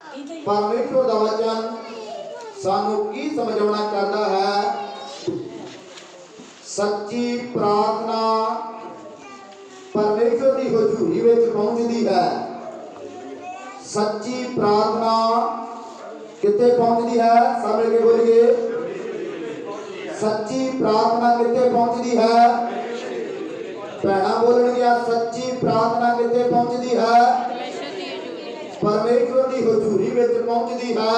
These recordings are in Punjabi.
परमेश्वर दा वचन सानू की समझाना चाहता है। सच्ची प्रार्थना परमेश्वर की हजूरी विच पहुंचती है। सच्ची प्रार्थना कित्थे पहुंचती है? सब मिल के बोलिए, सच्ची प्रार्थना कित्थे पहुंचती है? भैणा बोलन गया, सच्ची प्रार्थना कित्थे पहुंचती है? परमेश्वर की हजूरी विच पहुंचती है।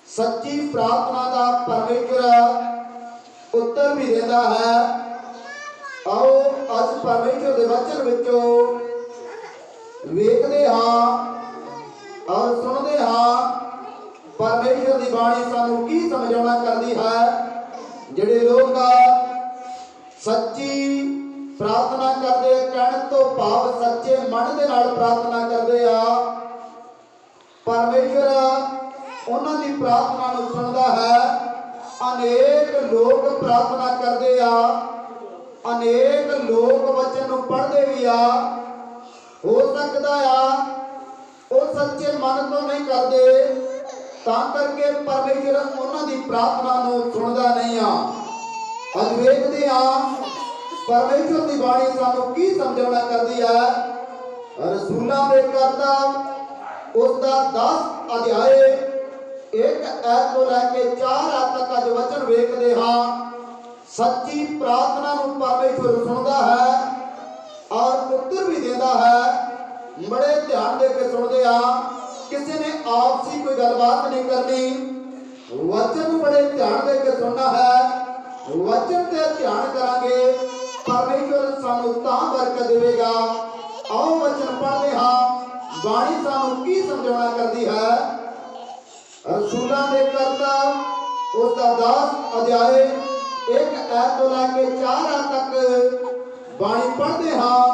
सच्ची प्रार्थना का परमेश्वर उत्तर भी देता है। आओ अज परमेश्वर के वचन विचों वेखते हाँ और सुनते हाँ परमेश्वर की बाणी सानू की समझाना करती है। जिहड़े लोग सच्ची प्रार्थना करते, कहने तो भाव सच्चे मन दे नाल प्रार्थना करते आ, परमेश्वर उन्हां दी प्रार्थना नूं सुनदा है। अनेक लोग प्रार्थना करते आ, अनेक लोग वचन नूं पढ़दे भी आ, हो सकदा आ वो सच्चे मन तो नहीं करते, तां करके परमेश्वर उन्हां दी प्रार्थना नूं सुनदा नहीं आ। अज वेखदे आ परमेश्वर की बाणी सानू की समझाना करती है। रसूलां दे करतब उसका 10 अध्याय 1 ऐत तो लैके 4 ऐत तक अज वचन वेखदे हाँ। सच्ची प्रार्थना नूं परमेश्वर सुनदा है और उत्तर भी देता है। बड़े ध्यान दे के सुनते आ, किसी ने आपसी कोई गलबात नहीं करनी, वचन बड़े ध्यान दे के सुनना है। वचन ते ध्यान करांगे परमेश्वर सानू तां बरकत देवेगा। आओ वचन पढ़ते हाँ, बाणी सानू की समझाना करती है। रसूलां दे करतब उसका 10 अध्याय 1 ऐत तो लैके 4 ऐत तक बाणी पढ़ते हाँ।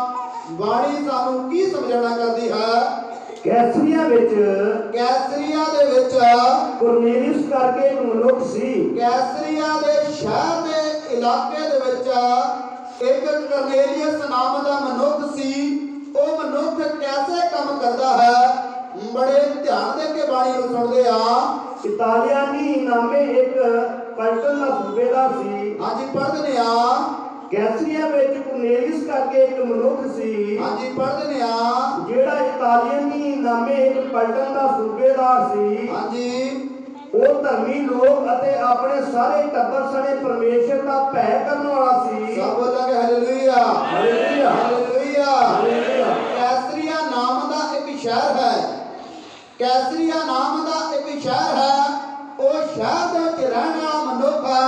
बाणी सानू की समझाना करती है। कैसरिया दे विच कुरनेलियुस करके एक मनुख सी। कैसरिया दे शहर दे इलाके दे विच एक कुरनेलियुस नाम दा मनुख सी। वो मनुख कैसे काम करता है? बड़े ध्यान दे के बाणी नूं सुनदे आ। इतालियानी नामे एक पलटन दा सूबेदार सी। हाँ जी पढ़दे आ। कैसरिया विच कुरनेलियुस करके एक मनुख सी। हाँ जी पढ़दे आ। जेड़ा इतालियानी नामे एक पलटन दा सूबेदार सी। हाँ जी वो धर्मी लोग अते अपने सारे टब्बर सने परमेश्वर का भय करने वाला सी। सब बोलांगे हालेलुया हालेलुया हालेलुया हालेलुया। कैसरिया नाम दा एक शहर है। कैसरिया नाम दा एक शहर है। वो शहर दे विच रहने वाला मनुख है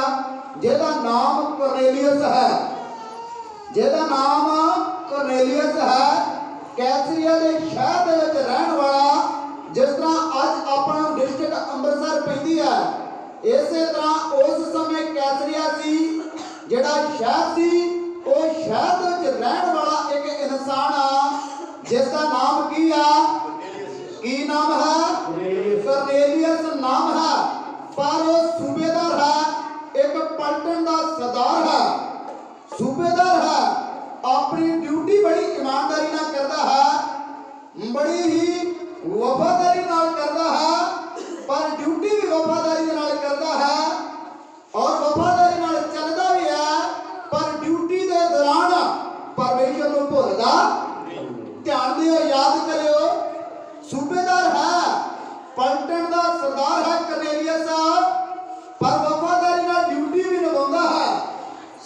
जिहदा नाम कुरनेलियुस है। जिहदा नाम कुरनेलियुस है। कैसरिया दे शहर दे विच रहने वाला, जिस तरह अज अपना डिस्ट्रिक्ट अंमृतसर पैंदी है, इसे तरह उस समय कैसरिया सी जिहड़ा शहर सी, वो शहर दे विच रहने वाला एक इंसान आ जिसका नाम की आ? की नाम है? कुरनेलियुस नाम है। पर वो सूबेदार है, एक पलटन का सरदार है, सूबेदार है। अपनी ड्यूटी बड़ी ईमानदारी नाल करता है, बड़ी ही वफादारी नाल करता है, पर ड्यूटी भी वफादारी नाल करता है और वफादारी नाल चलदा भी है। पर ड्यूटी के दौरान परमेश्वर को भुलदा। ध्यान दियो, याद करियो, सूबेदार है, पलटन का सरदार है कुरनेलियुस, पर वफादारी नाल ड्यूटी भी निभाता है।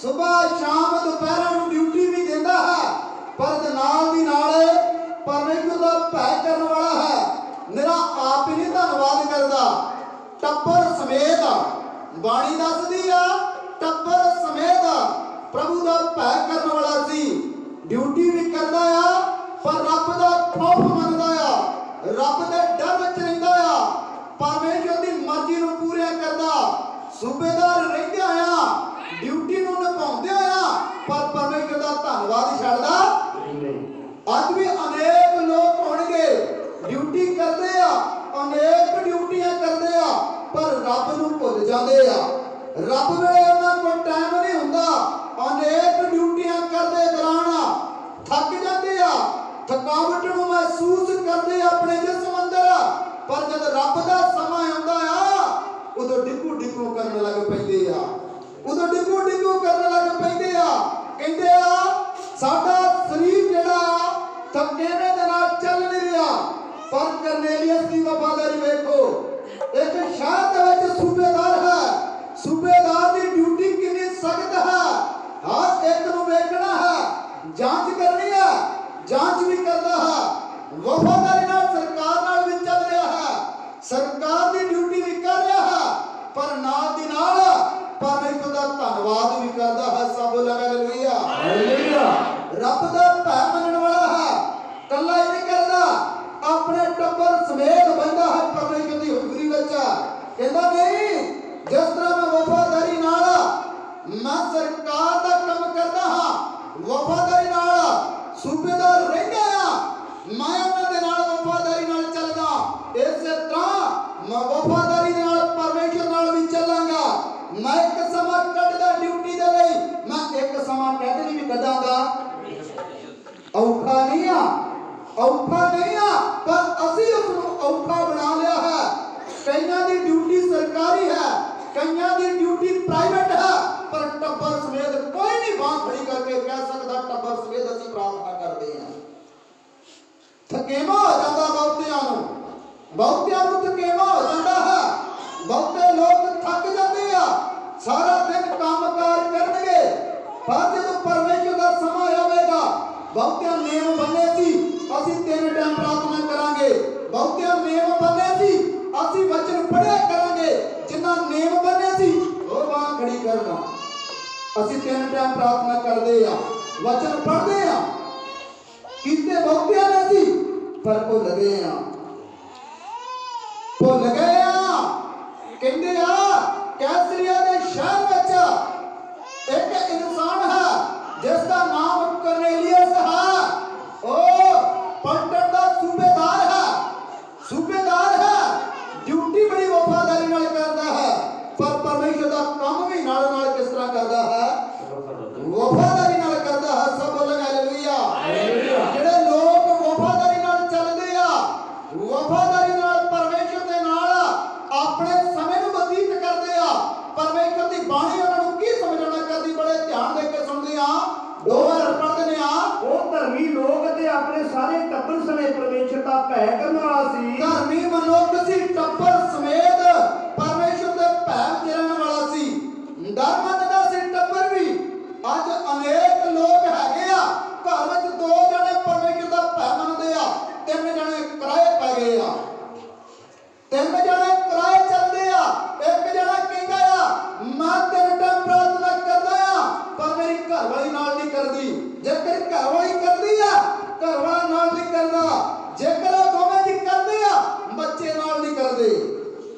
सुबह शाम दोपहर ड्यूटी भी देता है, पर नाल दी नाल परमेश्वर का भय करने वाला है। मेरा आप ही नहीं धन्यवाद करता, टब्बर समेत बाणी दसदी आ, टब्बर समेत प्रभु का भय करने वाला सी। ड्यूटी भी करता आ, पर रब का खौफ मनदा आ, रब के डर विच रहिंदा आ, परमेश्वर की मर्जी नूं पूरा करदा। सूबेदार रहिंदे आ, ड्यूटी नूं निभाउंदे आ, पर परमेश्वर का धन्यवाद छड्डदा अज भी अनेक लोग होणगे ड्यूटी करते आ, अनेक ड्यूटियां करते आ, पर रब नूं भुल जांदे आ। रब वेले उन्हां कोल टाइम नहीं हुंदा। अनेक ड्यूटियां करदे दौरान थक जांदे आ, थकावट नूं महसूस करदे अपने जिस्म अंदर, ਕਰਨੇਲੀਅਸ ਦੀ ਵਫਾਦਾਰੀ ਵੇਖੋ। ਇੱਕ ਸ਼ਹਿਰ ਦੇ ਵਿੱਚ ਸੂਬੇਦਾਰ ਹੈ, ਸੂਬੇਦਾਰ ਦੀ ਡਿਊਟੀ ਕਿੰਨੀ ਸਖਤ ਹੈ। ਹਰ ਇੱਕ ਨੂੰ ਵੇਖਣਾ ਹੈ, ਜਾਂਚ ਕਰਨੀ ਹੈ, ਜਾਂਚ ਵੀ ਕਰਦਾ ਹੈ, ਵਫਾਦਾਰੀ ਨਾਲ ਸਰਕਾਰ ਨਾਲ ਵੀ ਚੱਲ ਰਿਹਾ ਹੈ, ਸਰਕਾਰ ਦੀ ਡਿਊਟੀ ਵੀ ਕਰ ਰਿਹਾ ਹੈ, ਪਰ ਨਾਲ ਦੀ ਨਾਲ ਪਰਮੇਸ਼ਰ ਦਾ ਧੰਨਵਾਦ ਵੀ ਕਰਦਾ ਹੈ। ਸਭ ਬੋਲੋ ਹਾਲੇਲੂਇਆ। ਹਾਲੇਲੂਇਆ। ਰੱਬ ਦਾ ਭੈ ਮੰਨਣ ਵਾਲਾ ਹੈ, ਕੱਲਾ ਹੀ ਨਹੀਂ ਕਰਦਾ, ਆਪਣੇ ਟੱਬਰ ਸਮੇਤ ਬੈਠਾ ਹੈ ਪਰਮੇਸ਼ਰ ਦੀ ਹਜ਼ੂਰੀ ਵਿੱਚ। ਕਹਿੰਦਾ ਨਹੀਂ, ਜਿਸ ਤਰ੍ਹਾਂ ਮੈਂ ਵਫਾਦਾਰੀ ਨਾਲ ਮੈਂ ਸਰਕਾਰ ਦਾ ਕੰਮ ਕਰਦਾ ਹਾਂ, ਵਫਾਦਾਰੀ ਨਾਲ ਸੂਬੇਦਾਰ ਰਹਿੰਦਾ ਆ, ਮੈਂ ਉਹਨਾਂ ਦੇ ਨਾਲ ਵਫਾਦਾਰੀ ਨਾਲ ਚੱਲਦਾ, ਇਸੇ ਤਰ੍ਹਾਂ ਮੈਂ ਵਫਾਦਾਰੀ ਦੇ ਨਾਲ ਪਰਮੇਸ਼ਰ ਨਾਲ ਵੀ ਚੱਲਾਂਗਾ। ਮੈਂ ਇੱਕ ਸਮਾਂ ਕੱਢਦਾ ਡਿਊਟੀ ਦੇ ਲਈ, ਮੈਂ ਇੱਕ ਸਮਾਂ ਕਹਿੰਦੇ ਨਹੀਂ ਵੀ ਕੱਢਾਂਗਾ। ਔਖਾ ਨਹੀਂ ਆ, ਔਖਾ ਨਹੀਂ ਆ, ਪਰ ਅਸੀਂ ਉਸ ਨੂੰ ਔਖਾ ਬਣਾ ਲਿਆ ਹੈ। ਕਈਆਂ ਦੀ ਡਿਊਟੀ ਸਰਕਾਰੀ ਹੈ, ਕਈਆਂ ਦੀ ਡਿਊਟੀ ਪ੍ਰਾਈਵੇਟ ਹੈ, ਪਰ ਟੱਬਰ ਸਮੇਤ ਕੋਈ ਨਹੀਂ ਬਾਂਹ ਖੜੀ ਕਰਕੇ ਕਹਿ ਸਕਦਾ ਟੱਬਰ ਸਮੇਤ ਅਸੀਂ ਪ੍ਰਾਰਥਨਾ ਕਰਦੇ ਹਾਂ। ਥਕੇਵਾ ਹੋ ਜਾਂਦਾ ਬਹੁਤਿਆਂ ਨੂੰ ਥਕੇਵਾ ਹੋ ਜਾਂਦਾ ਹੈ। ਬਹੁਤੇ ਲੋਕ ਥੱਕ ਜਾਂਦੇ ਆ, ਸਾਰਾ ਦਿਨ ਕੰਮਕਾਰ ਕਰਨਗੇ, ਪਰ ਜਦੋਂ ਪਰਮੇਸ਼ਰ ਦਾ ਸਮਾਂ ਆਵੇਗਾ, ਬਹੁਤਿਆਂ ਨੇਮ ਬੰਨੇ ਸੀ ਅਸੀਂ 3 ਟਾਈਮ ਪ੍ਰਾਰਥਨਾ ਕਰਾਂਗੇ, ਬਹੁਤਿਆਂ ਨੇਮ ਬੰਨੇ ਸੀ ਅਸੀਂ ਵਚਨ ਪੜ੍ਹਿਆ ਕਰਾਂਗੇ, ਜਿਨ੍ਹਾਂ ਨੇਮ ਬੰਨੇ ਸੀ ਉਹ ਬਾਂਹ ਖੜੀ ਕਰਨਾ। ਅਸੀਂ 3 ਟਾਈਮ ਪ੍ਰਾਰਥਨਾ ਕਰਦੇ ਆ, ਵਚਨ ਪੜ੍ਹਦੇ ਆ, ਕੀਤੇ ਬਹੁਤਿਆਂ ਨੇ ਸੀ, ਪਰ ਭੁੱਲ ਗਏ ਆ, ਭੁੱਲ ਗਏ ਆ। ਕਹਿੰਦੇ ਆ ਕੈਸਰੀਆ ਦੇ ਸ਼ਹਿਰ ਵਿੱਚ ਇੱਕ ਇਨਸਾਨ ਹੈ ਜਿਸ ਦਾ ਨਾਮ ਕਰਨੇਲੀਅਸ ਹੈ। ਉਹ ਪਲਟਨ ਦਾ ਸੂਬੇਦਾਰ ਹੈ, ਡਿਊਟੀ ਬੜੀ ਵਫਾਦਾਰੀ ਨਾਲ ਕਰਦਾ ਹੈ, ਪਰ ਪਰਮੇਸ਼ਰ ਦਾ ਕੰਮ ਵੀ ਨਾਲ ਨਾਲ ਕਿਸ ਤਰ੍ਹਾਂ ਕਰਦਾ ਹੈ, ਵਫਾਦਾਰੀ ਨਾਲ ਕਰਦਾ ਹੈ। ਸਭ ਬੋਲੋ ਹਾਲੇਲੂਇਆ। ਜਿਹੜੇ ਲੋਕ ਵਫਾਦਾਰੀ ਨਾਲ ਚੱਲਦੇ ਆ, ਵਫਾਦਾਰੀ ਨਾਲ ਪਰਮੇਸ਼ਰ ਦੇ ਨਾਲ ਆਪਣੇ ਸਮੇਂ ਨੂੰ ਬਤੀਤ ਕਰਦੇ ਆ, ਪਰਮੇਸ਼ਰ ਦੀ ਬਾਣੀ ਉਹਨਾਂ ਨੂੰ ਕੀ ਸਮਝਾਉਣਾ ਕਰਦੀ, ਬੜੇ ਧਿਆਨ ਦੇ ਕੇ ਸੁਣਦੇ ਆ, 2 ਵਾਰ ਪੜ੍ਹਦੇ ਨੇ ਆ। ਉਹ ਧਰਮੀ ਲੋਕ ਅਤੇ ਆਪਣੇ ਸਾਰੇ ਟੱਬਰ ਸਮੇਤ ਪਰਮੇਸ਼ਰ ਦਾ ਭੈ ਕਰਨ ਵਾਲਾ ਸੀ। ਧਰਮੀ ਮਨੁੱਖ ਸੀ, ਟੱਬਰ ਸਮੇਤ ਪਰਮੇਸ਼ਰ ਦੇ ਭੈ ਵਿੱਚ ਰਹਿਣ ਵਾਲਾ ਸੀ, ਡਰ ਮੰਨਦਾ ਸੀ ਟੱਬਰ ਵੀ। ਅੱਜ ਅਨੇਕ ਲੋਕ ਹੈਗੇ ਆ ਘਰ ਵਿੱਚ 2 ਜਣੇ ਪਰਮੇਸ਼ਰ ਦਾ ਭੈ ਮੰਨਦੇ ਆ, 3 ਜਣੇ ਕਿਰਾਏ ਪੈ ਗਏ ਆ, 3 ਜਣੇ ਕਿਰਾਏ ਚੱਲਦੇ ਆ। ਇੱਕ ਜਣਾ ਕਹਿੰਦਾ ਆ ਮੈਂ 3 ਟਾਈਮ ਪ੍ਰਾਰਥਨਾ ਕਰਦਾ ਆ, ਪਰ ਮੇਰੀ ਘਰ ਵਾਲੀ ਨਾਲ ਨਹੀਂ ਕਰਦੀ। ਜੇਕਰ ਘਰ ਵਾਲੀ ਕਰਦੀ ਆ, ਘਰ ਵਾਲਾ ਨਾਲ ਨਹੀਂ ਕਰਦਾ। ਜੇਕਰ ਉਹ ਦੋਵੇਂ ਜੀ ਕਰਦੇ ਆ, ਬੱਚੇ ਨਾਲ ਨਹੀਂ ਕਰਦੇ,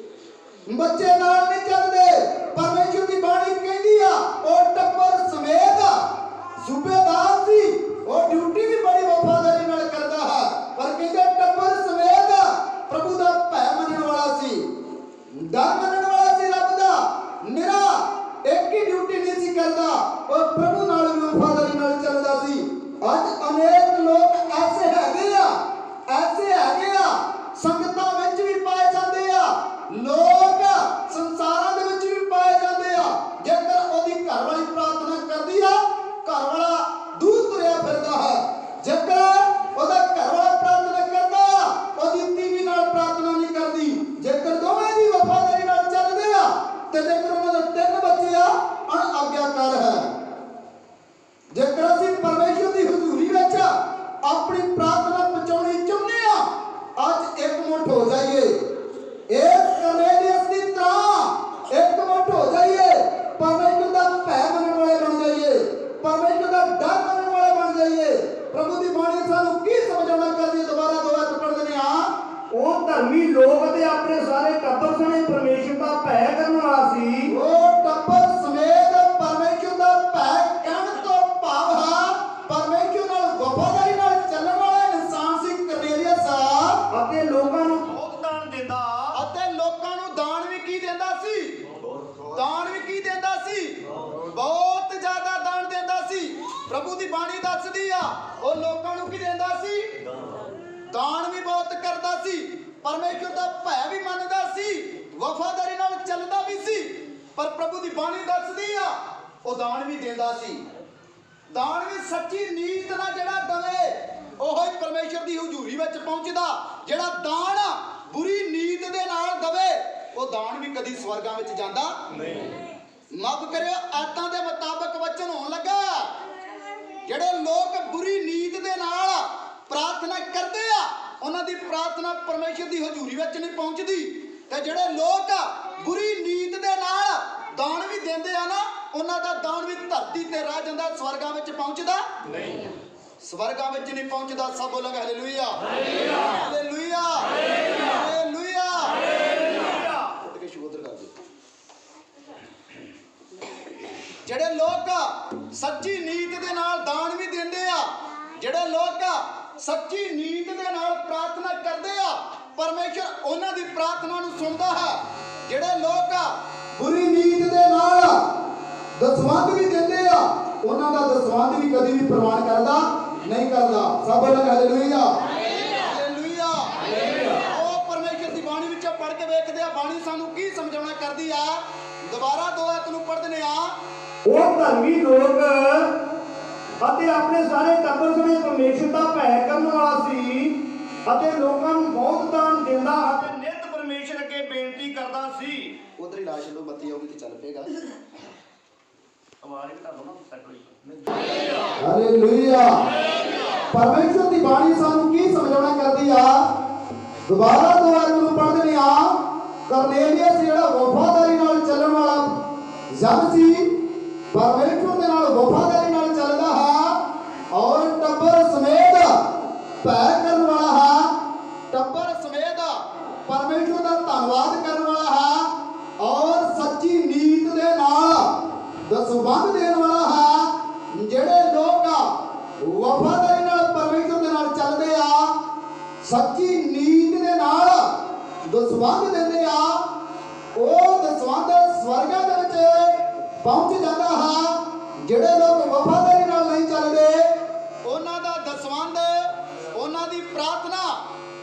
ਬੱਚੇ ਨਾਲ ਨਹੀਂ ਚੱਲਦੇ। ਪਰਮੇਸ਼ਰ ਦੀ ਬਾਣੀ ਕਹਿੰਦੀ ਆ ਉਹ ਟੱਬਰ ਸਮੇਤ ਸੂਬੇਦਾਰ ਸੀ, ਉਹ ਡਿਊਟੀ ਵੀ ਬੜੀ ਵਫਾਦਾਰੀ ਨਾਲ ਕਰਦਾ ਹੈ, ਪਰ ਕਹਿੰਦੇ ਟੱਬਰ ਸਮੇਤ ਪ੍ਰਭੂ ਦਾ ਭੈ ਮੰਨਣ ਵਾਲਾ ਸੀ, ਡਰ ਮੰਨਣ ਵਾਲਾ ਸੀ ਰੱਬ ਦਾ। ਨਿਰਾ ਇੱਕ ਹੀ ਡਿਊਟੀ ਨਹੀਂ ਸੀ ਕਰਦਾ, ਉਹ ਪ੍ਰਭੂ ਨਾਲ ਵੀ ਵਫਾਦਾਰੀ ਨਾਲ ਚੱਲਦਾ ਸੀ। ਅੱਜ ਅਨੇਕ ਲੋਕ ਐਸੇ ਹੈਗੇ ਆ, ਸੰਗਤਾਂ ਵਿੱਚ ਵੀ ਪਾਏ ਜਾਂਦੇ ਆ, ਲੋਕ ਸੰਸਾਰਾਂ ਦੇ ਵਿੱਚ ਵੀ ਪਾਏ ਜਾਂਦੇ ਆ। ਜੇਕਰ ਉਹਦੀ ਘਰ ਵਾਲੀ ਪ੍ਰਾਰਥਨਾ ਕਰਦੀ ਆ, ਘਰ ਵਾਲਾ ਦੂਰ ਤੁਰਿਆ ਫਿਰਦਾ ਹੈ। ਜੇਕਰ ਉਹਦਾ ਘਰ ਵਾਲਾ ਪ੍ਰਾਰਥਨਾ ਕਰਦਾ ਆ, ਉਹਦੀ ਤੀਵੀ ਨਾਲ ਪ੍ਰਾਰਥਨਾ ਨਹੀਂ ਕਰਦੀ। ਜੇਕਰ ਦੋਵੇਂ ਦੀ ਵਫਾਦਾਰੀ ਨਾਲ ਚੱਲਦੇ ਆ, ਤੇ ਜੇਕਰ ਉਹਨਾਂ ਦੇ 3 ਬੱਚੇ ਆ, ਅਣਆਗਿਆਕਾਰ ਹੈ। ਜੇਕਰ ਅਸੀਂ ਪਰਮੇਸ਼ਰ ਦੀ ਹਜ਼ੂਰੀ ਵਿੱਚ ਆਪਣੀ ਪ੍ਰਾਰਥਨਾ ਪਹੁੰਚਾਉਣੀ ਚਾਹੁੰਦੇ ਆ, ਅੱਜ ਇਕਮੁੱਠ ਹੋ ਜਾਈਏ, ਇਸ ਕਰਨੇਲੀਅਸ ਦੀ ਤਰ੍ਹਾਂ ਇਕਮੁੱਠ ਹੋ ਜਾਈਏ, ਪਰਮੇਸ਼ਰ ਦਾ ਭੈ ਮੰਨਣ ਵਾਲੇ ਬਣ ਜਾਈਏ, ਪਰਮੇਸ਼ਰ ਦਾ ਡਰ ਮੰਨਣ ਵਾਲੇ ਬਣ ਜਾਈਏ। ਪ੍ਰਭੂ ਦੀ ਬਾਣੀ ਸਾਨੂੰ ਕੀ ਸਮਝਾਉਣਾ ਕਰਦੀ ਹੈ। ਦੁਬਾਰਾ 2 ਵਾਰ ਪੜ੍ਹਦੇ ਨੇ ਆ। ਉਹ ਧਰਮੀ ਲੋਕ ਅਤੇ ਆਪਣੇ ਸਾਰੇ ਟੱਬਰ ਸਮੇਤ ਪਰਮੇਸ਼ਰ ਦਾ ਭੈ ਕਰਨ ਵਾਲਾ ਸੀ। ਉਹ ਟੱਬਰ ਸਮੇਤ ਪਰਮੇਸ਼ਰ ਦਾ ਭੈ ਕਹਿਣ ਤੋਂ ਭਾਵ ਹੈ ਪਰਮੇਸ਼ਰ ਨਾਲ ਵਫਾਦਾਰੀ ਨਾਲ ਚੱਲਣ ਵਾਲਾ ਇਨਸਾਨ ਸੀ ਕਰਨੇਲੀਅਸ। ਅਤੇ ਲੋਕਾਂ ਨੂੰ ਬਹੁਤ ਦਾਨ ਦਿੰਦਾ, ਅਤੇ ਲੋਕਾਂ ਨੂੰ ਦਾਨ ਵੀ ਕੀ ਦਿੰਦਾ ਸੀ, ਦਾਨ ਵੀ ਕੀ ਦਿੰਦਾ ਸੀ, ਬਹੁਤ ਜ਼ਿਆਦਾ ਦਾਨ ਦਿੰਦਾ ਸੀ। ਪ੍ਰਭੂ ਦੀ ਬਾਣੀ ਦੱਸਦੀ ਆ ਉਹ ਲੋਕਾਂ ਨੂੰ ਕੀ ਦਿੰਦਾ ਸੀ, ਦਾਨ ਵੀ ਬਹੁਤ ਕਰਦਾ ਸੀ, ਪਰਮੇਸ਼ਰ ਦਾ ਭੈ ਵੀ ਮੰਨਦਾ ਸੀ, ਵਫਾਦਾਰੀ ਨਾਲ ਚੱਲਦਾ ਵੀ ਸੀ। ਪਰ ਪ੍ਰਭੂ ਦੀ ਬਾਣੀ ਦੱਸਦੀ ਆ ਉਹ ਦਾਨ ਵੀ ਦਿੰਦਾ ਸੀ। ਦਾਨ ਵੀ ਸੱਚੀ ਨੀਤ ਨਾਲ ਜਿਹੜਾ ਦਵੇ ਉਹ ਹੀ ਪਰਮੇਸ਼ਰ ਦੀ ਹਜ਼ੂਰੀ ਵਿੱਚ ਪਹੁੰਚਦਾ। ਜਿਹੜਾ ਦਾਨ ਦਾਨ ਵੀ ਕਦੀ ਸਵਰਗਾਂ ਵਿੱਚ ਜਾਂਦਾ ਨਹੀਂ। ਮਾਫ ਕਰਿਓ, ਆਇਤਾਂ ਦੇ ਮੁਤਾਬਕ ਵਚਨ ਹੋਣ ਲੱਗਾ, ਜਿਹੜੇ ਲੋਕ ਬੁਰੀ ਨੀਤ ਦੇ ਨਾਲ ਪ੍ਰਾਰਥਨਾ ਕਰਦੇ ਆ ਉਹਨਾਂ ਦੀ ਪ੍ਰਾਰਥਨਾ ਪਰਮੇਸ਼ਰ ਦੀ ਹਜ਼ੂਰੀ ਵਿੱਚ ਨਹੀਂ ਪਹੁੰਚਦੀ, ਤੇ ਜਿਹੜੇ ਲੋਕ ਬੁਰੀ ਨੀਤ ਦੇ ਨਾਲ ਦਾਨ ਵੀ ਦਿੰਦੇ ਆ ਨਾ ਉਹਨਾਂ ਦਾ ਦਾਨ ਵੀ ਧਰਤੀ ਤੇ ਰਹਿ ਜਾਂਦਾ, ਸਵਰਗਾਂ ਵਿੱਚ ਪਹੁੰਚਦਾ ਨਹੀਂ। ਸਵਰਗਾਂ ਵਿੱਚ ਨਹੀਂ ਪਹੁੰਚਦਾ। ਸਭ ਬੋਲਾਂਗੇ ਹਾਲੇਲੂਇਆ, ਹਾਲੇਲੂਇਆ, ਹਾਲੇਲੂਇਆ, ਹਾਲੇਲੂਇਆ। ਉੱਠ ਕੇ ਸ਼ੁਕਰ ਕਰ ਦਿਓ। ਜਿਹੜੇ ਲੋਕ ਸੱਚੀ ਨੀਤ ਦੇ ਨਾਲ ਦਾਨ ਵੀ ਦਿੰਦੇ ਆ, ਜਿਹੜੇ ਲੋਕ ਸੱਚੀ ਨੀਤ ਦੇ ਨਾਲ ਪ੍ਰਾਰਥਨਾ ਕਰਦੇ ਆ, ਪਰਮੇਸ਼ਰ ਉਹਨਾਂ ਦੀ ਪ੍ਰਾਰਥਨਾ ਨੂੰ ਸੁਣਦਾ ਹੈ। ਜਿਹੜੇ ਲੋਕ ਬੁਰੀ ਨੀਤ ਦੇ ਨਾਲ ਦਸਵੰਧ ਵੀ ਦਿੰਦੇ ਆ ਉਹਨਾਂ ਦਾ ਦਸਵੰਧ ਵੀ ਕਦੀ ਵੀ ਪ੍ਰਵਾਨ ਕਰਦਾ ਨਹੀਂ ਕਰਦਾ। ਸਭ ਬੋਲਾਂਗੇ ਹਾਲੇਲੂਇਆ, ਹਾਲੇਲੂਇਆ, ਹਾਲੇਲੂਇਆ। ਉਹ ਪਰਮੇਸ਼ਰ ਦੀ ਬਾਣੀ ਵਿੱਚੋਂ ਪੜ੍ਹ ਕੇ ਵੇਖਦੇ ਆ ਬਾਣੀ ਸਾਨੂੰ ਕੀ ਸਮਝਾਉਣਾ ਕਰਦੀ ਆ। ਦੁਬਾਰਾ 2 ਆਇਤ ਨੂੰ ਪੜ੍ਹਦੇ ਆ। ਉਹ ਧਰਮੀ ਲੋਕ ਅਤੇ ਆਪਣੇ ਸਾਰੇ ਟੱਬਰ ਸਮੇਤ ਪਰਮੇਸ਼ਰ ਦਾ ਭੈ ਕਰਨ ਵਾਲਾ ਸੀ ਅਤੇ ਲੋਕਾਂ ਨੂੰ ਬਹੁਤ ਦਾਨ ਦਿੰਦਾ ਅਤੇ ਨਿਤ ਪਰਮੇਸ਼ਰ ਅੱਗੇ ਬੇਨਤੀ ਕਰਦਾ ਸੀ। ਉਧਰ ਹੀ ਲਾ ਛੱਡੋ, ਬੱਤੀ ਆਉਗੀ ਤੇ ਚੱਲ ਪਏਗਾ। ਆਵਾਜ਼ ਘਟਾ ਦੋ ਨਾ ਤਕੜੀ। ਹਾਲੇਲੂਇਆ। ਪਰਮੇਸ਼ਰ ਦੀ ਬਾਣੀ ਸਾਨੂੰ ਕੀ ਸਮਝਾਉਣਾ ਕਰਦੀ ਆ। ਦੁਬਾਰਾ 2 ਆਇਤ ਨੂੰ ਪੜ੍ਹਦੇ ਆ। ਕਰਨੇਲੀਅਸ ਜਿਹੜਾ ਵਫਾਦਾਰੀ ਨਾਲ ਚੱਲਣ ਵਾਲਾ ਜਨ ਸੀ, ਪਰਮੇਸ਼ਰ ਦੇ ਨਾਲ ਵਫਾਦਾਰੀ ਨਾਲ ਚੱਲਦਾ ਹੈ ਔਰ ਟੱਬਰ ਸਮੇਤ ਭੈ ਕਰਨ ਵਾਲਾ ਹੈ, ਟੱਬਰ ਸਮੇਤ ਪਰਮੇਸ਼ਰ ਦਾ ਧੰਨਵਾਦ ਕਰਨ ਵਾਲਾ ਹੈ ਔਰ ਸੱਚੀ ਨੀਤ ਦੇ ਨਾਲ ਦਸਵੰਧ ਦੇਣ ਵਾਲਾ ਹੈ। ਜਿਹੜੇ ਲੋਕ ਵਫਾਦਾਰੀ ਨਾਲ ਪਰਮੇਸ਼ਰ ਦੇ ਨਾਲ ਚੱਲਦੇ ਆ, ਸੱਚੀ ਨੀਤ ਦੇ ਨਾਲ ਦਸਵੰਧ ਦਿੰਦੇ ਆ, ਉਹ ਦਸਵੰਧ ਸਵਰਗਾਂ ਦੇ ਵਿੱਚ ਪਹੁੰਚ ਜਾਂਦਾ ਹੈ। ਜਿਹੜੇ ਲੋਕ ਵਫਾਦਾਰੀ ਨਾਲ ਨਹੀਂ ਚੱਲਦੇ ਉਹਨਾਂ ਦਾ ਦਸਵੰਧ, ਉਹਨਾਂ ਦੀ ਪ੍ਰਾਰਥਨਾ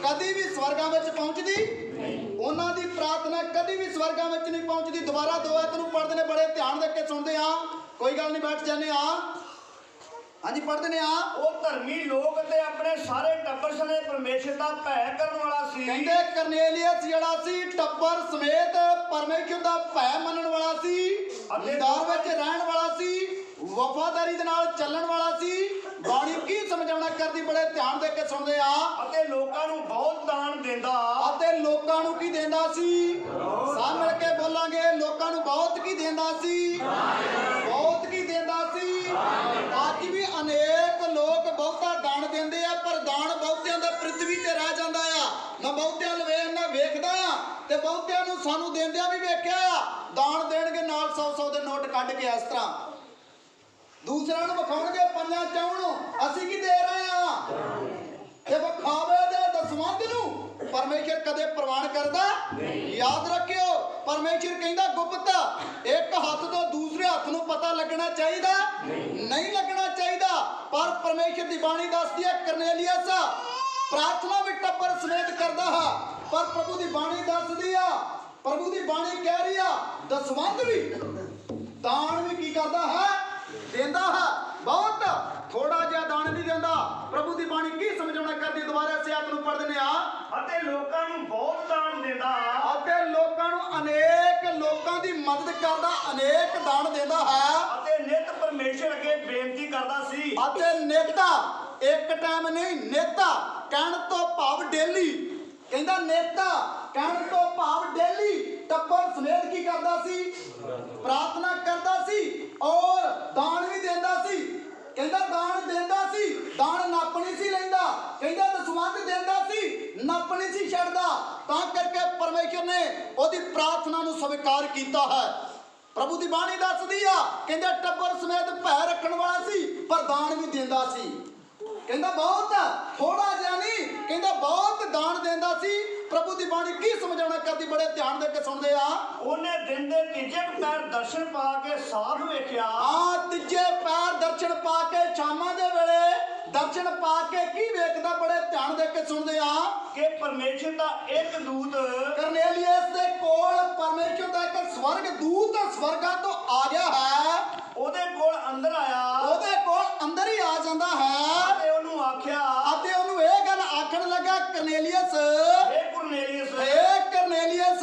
ਕਦੀ ਵੀ ਸਵਰਗਾਂ ਵਿੱਚ ਪਹੁੰਚਦੀ ਨਹੀਂ। ਉਹਨਾਂ ਦੀ ਪ੍ਰਾਰਥਨਾ ਕਦੀ ਵੀ ਸਵਰਗਾਂ ਵਿੱਚ ਨਹੀਂ ਪਹੁੰਚਦੀ। ਦੁਬਾਰਾ 2 ਆਇਤ ਨੂੰ ਪੜ੍ਹਦੇ ਨੇ, ਬੜੇ ਧਿਆਨ ਦੇ ਕੇ ਸੁਣਦੇ ਆ, ਕੋਈ ਗੱਲ ਨਹੀਂ, ਬੈਠ ਜਾਂਦੇ ਆ। ਹਾਂਜੀ ਪੜ੍ਹਦੇ ਨੇ ਆ। ਉਹ ਧਰਮੀ ਲੋਕ ਤੇ ਆਪਣੇ ਸਾਰੇ ਟੱਬਰ ਸਣੇ ਪਰਮੇਸ਼ਰ ਦਾ ਭੈ ਕਰਨ ਵਾਲਾ ਸੀ। ਕਹਿੰਦੇ ਕਰਨੇਲੀਅਸ ਜਿਹੜਾ ਸੀ ਟੱਬਰ ਸਮੇਤ ਪਰਮੇਸ਼ਰ ਦਾ ਭੈ ਮੰਨਣ ਵਾਲਾ ਸੀ, ਦੀਦਾਰ ਵਿੱਚ ਰਹਿਣ ਵਾਲਾ ਸੀ, ਵਫਾਦਾਰੀ ਦੇ ਨਾਲ ਚੱਲਣ ਵਾਲਾ ਸੀ। ਬਾਣੀ ਕੀ ਸਮਝਾਉਣਾ ਕਰਦੀ, ਬੜੇ ਧਿਆਨ ਦੇ ਕੇ ਸੁਣਦੇ ਆ। ਅਤੇ ਲੋਕਾਂ ਨੂੰ ਬਹੁਤ ਦਾਨ ਦਿੰਦਾ ਅਤੇ ਲੋਕਾਂ ਨੂੰ ਕੀ ਦਿੰਦਾ ਸੀ। ਸਾਹ ਮਿਲ ਕੇ ਬੋਲਾਂਗੇ, ਲੋਕਾਂ ਨੂੰ ਬਹੁਤ ਕੀ ਦਿੰਦਾ ਸੀ, ਬਹੁਤ ਕੀ ਦਿੰਦਾ ਸੀ। ਅੱਜ ਵੀ ਅਨੇਕ ਲੋਕ ਬਹੁਤਾ ਦਾਨ ਦਿੰਦੇ ਆ, ਪਰ ਦਾਨ ਬਹੁਤਿਆਂ ਦਾ ਪ੍ਰਿਥਵੀ ਤੇ ਰਹਿ ਜਾਂਦਾ ਆ। ਮੈਂ ਬਹੁਤਿਆਂ ਲਵੇ ਨਾ ਵੇਖਦਾ ਆ ਤੇ ਬਹੁਤਿਆਂ ਨੂੰ ਸਾਨੂੰ ਦਿੰਦਿਆਂ ਵੀ ਵੇਖਿਆ ਆ। ਦਾਨ ਦੇਣਗੇ ਨਾਲ 100-100 ਦੇ ਨੋਟ ਕੱਢ ਕੇ ਇਸ ਤਰ੍ਹਾਂ ਦੂਸਰਿਆਂ ਨੂੰ ਵਿਖਾਉਣਗੇ, ਪੰਜਾਂ ਚਾਉਣ ਨੂੰ ਅਸੀਂ ਕੀ ਦੇ ਰਹੇ ਆ। ਤੇ ਵਿਖਾਵੇ ਦੇ ਦਸਵੰਧ ਨੂੰ ਪਰਮੇਸ਼ਰ ਕਦੇ ਪ੍ਰਵਾਨ ਕਰਦਾ ਨਹੀਂ। ਯਾਦ ਰੱਖਿਓ, ਪਰਮੇਸ਼ਰ ਕਹਿੰਦਾ ਗੁਪਤ ਇੱਕ ਹੱਥ ਤੋਂ ਦੂਸਰੇ ਹੱਥ ਨੂੰ ਪਤਾ ਲੱਗਣਾ ਚਾਹੀਦਾ ਨਹੀਂ ਲੱਗਣਾ ਚਾਹੀਦਾ। ਪਰ ਪਰਮੇਸ਼ਰ ਦੀ ਬਾਣੀ ਦੱਸਦੀ ਹੈ ਕਰਨੇਲੀਅਸ ਪ੍ਰਾਰਥਨਾ ਵੀ ਟੱਬਰ ਸਮੇਤ ਕਰਦਾ ਹੈ, ਪਰ ਪ੍ਰਭੂ ਦੀ ਬਾਣੀ ਦੱਸਦੀ ਆ, ਪ੍ਰਭੂ ਦੀ ਬਾਣੀ ਕਹਿ ਰਹੀ ਆ ਦਸਵੰਧ ਵੀ ਦਾਨ ਵੀ ਕੀ ਕਰਦਾ ਹੈ, ਦਿੰਦਾ ਹੈ। ਬਹੁਤ ਥੋੜਾ ਜਿਹਾ ਦਾਨ ਨਹੀਂ ਦਿੰਦਾ। ਪ੍ਰਭੂ ਦੀ ਬਾਣੀ ਕੀ ਸਮਝਾਉਣਾ ਕਰਦੀ, ਦੁਬਾਰਾ ਸੇ ਆਪ ਨੂੰ ਪੜ੍ਹਦੇ ਨੇ ਆ। ਅਤੇ ਲੋਕਾਂ ਨੂੰ ਬਹੁਤ ਦਾਨ ਦਿੰਦਾ ਅਤੇ ਲੋਕਾਂ ਨੂੰ ਅਨੇਕ ਲੋਕਾਂ ਦੀ ਮਦਦ ਕਰਦਾ, ਅਨੇਕ ਦਾਨ ਦਿੰਦਾ ਹੈ ਅਤੇ ਨਿਤ ਪਰਮੇਸ਼ਰ ਅੱਗੇ ਬੇਨਤੀ ਕਰਦਾ ਸੀ। ਅਤੇ ਨਿੱਤਾ, ਇੱਕ ਟਾਈਮ ਨਹੀਂ, ਨਿੱਤਾ ਕਹਿਣ ਤੋਂ ਭਾਵ ਡੇਲੀ। ਕਹਿੰਦਾ ਨਿੱਤਾ ਕਹਿਣ ਤੋਂ ਭਾਵ ਡੇਲੀ ਟੱਬਰ ਸਮੇਤ ਕੀ ਕਰਦਾ ਸੀ, ਪ੍ਰਾਰਥਨਾ ਕਰਦਾ ਸੀ ਔਰ ਦਾਨ ਵੀ ਦਿੰਦਾ ਸੀ। ਕਹਿੰਦਾ ਦਾਨ ਦਿੰਦਾ ਸੀ, ਦਾਨ ਨੱਪ ਨਹੀਂ ਸੀ ਲੈਂਦਾ। ਕਹਿੰਦਾ ਦਸਵੰਧ ਦਿੰਦਾ ਸੀ, ਨੱਪ ਨਹੀਂ ਸੀ ਛੱਡਦਾ। ਤਾਂ ਕਰਕੇ ਪਰਮੇਸ਼ਰ ਨੇ ਉਹਦੀ ਪ੍ਰਾਰਥਨਾ ਨੂੰ ਸਵੀਕਾਰ ਕੀਤਾ ਹੈ। ਪ੍ਰਭੂ ਦੀ ਬਾਣੀ ਦੱਸਦੀ ਆ, ਕਹਿੰਦਾ ਟੱਬਰ ਸਮੇਤ ਭੈ ਰੱਖਣ ਵਾਲਾ ਸੀ, ਪਰ ਦਾਨ ਵੀ ਦਿੰਦਾ ਸੀ। ਕਹਿੰਦਾ ਬਹੁਤ ਥੋੜਾ ਜਿਹਾ ਨਹੀਂ, ਕਹਿੰਦਾ ਬਹੁਤ ਦਾਨ ਦਿੰਦਾ ਸੀ। ਪ੍ਰਭੂ ਦੀ ਬਾਣੀ ਕੀ ਸਮਝਾਉਣਾ ਕਰਦੀ, ਬੜੇ ਧਿਆਨ ਦੇ ਕੇ ਸੁਣਦੇ ਆ। ਉਹਨੇ ਦਿਨ ਦੇ ਤੀਜੇ ਪੈਰ ਦਰਸ਼ਨ ਪਾ ਕੇ ਸਾਧ ਵੇਖਿਆ। ਤੀਜੇ ਪੈਰ ਦਰਸ਼ਨ ਪਾ ਕੇ, ਸ਼ਾਮਾਂ ਦੇ ਵੇਲੇ ਦਰਸ਼ਨ ਪਾ ਕੇ ਕੀ ਵੇਖਦਾ, ਬੜੇ ਧਿਆਨ ਦੇ ਕੇ ਸੁਣਦੇ ਆ ਕਿ ਪਰਮੇਸ਼ਰ ਦਾ ਇੱਕ ਦੂਤ ਕਰਨੇਲੀਅਸ ਦੇ ਕੋਲ, ਪਰਮੇਸ਼ਰ ਦਾ ਇੱਕ ਸਵਰਗ ਦੂਤ ਸਵਰਗਾਂ ਤੋਂ ਆ ਗਿਆ ਹੈ। ਉਹਦੇ ਕੋਲ ਅੰਦਰ ਆਇਆ, ਉਹਦੇ ਕੋਲ ਅੰਦਰ ਹੀ ਆ ਜਾਂਦਾ ਹੈ ਤੇ ਉਹਨੂੰ ਆਖਿਆ ਅਤੇ ਉਹਨੂੰ ਇਹ ਗੱਲ ਆਖਣ ਲੱਗਾ, ਕਰਨੇਲੀਅਸ, ਇਹ ਕੁਰਨੇਲੀਅਸ, ਇਹ ਕਰਨੇਲੀਅਸ।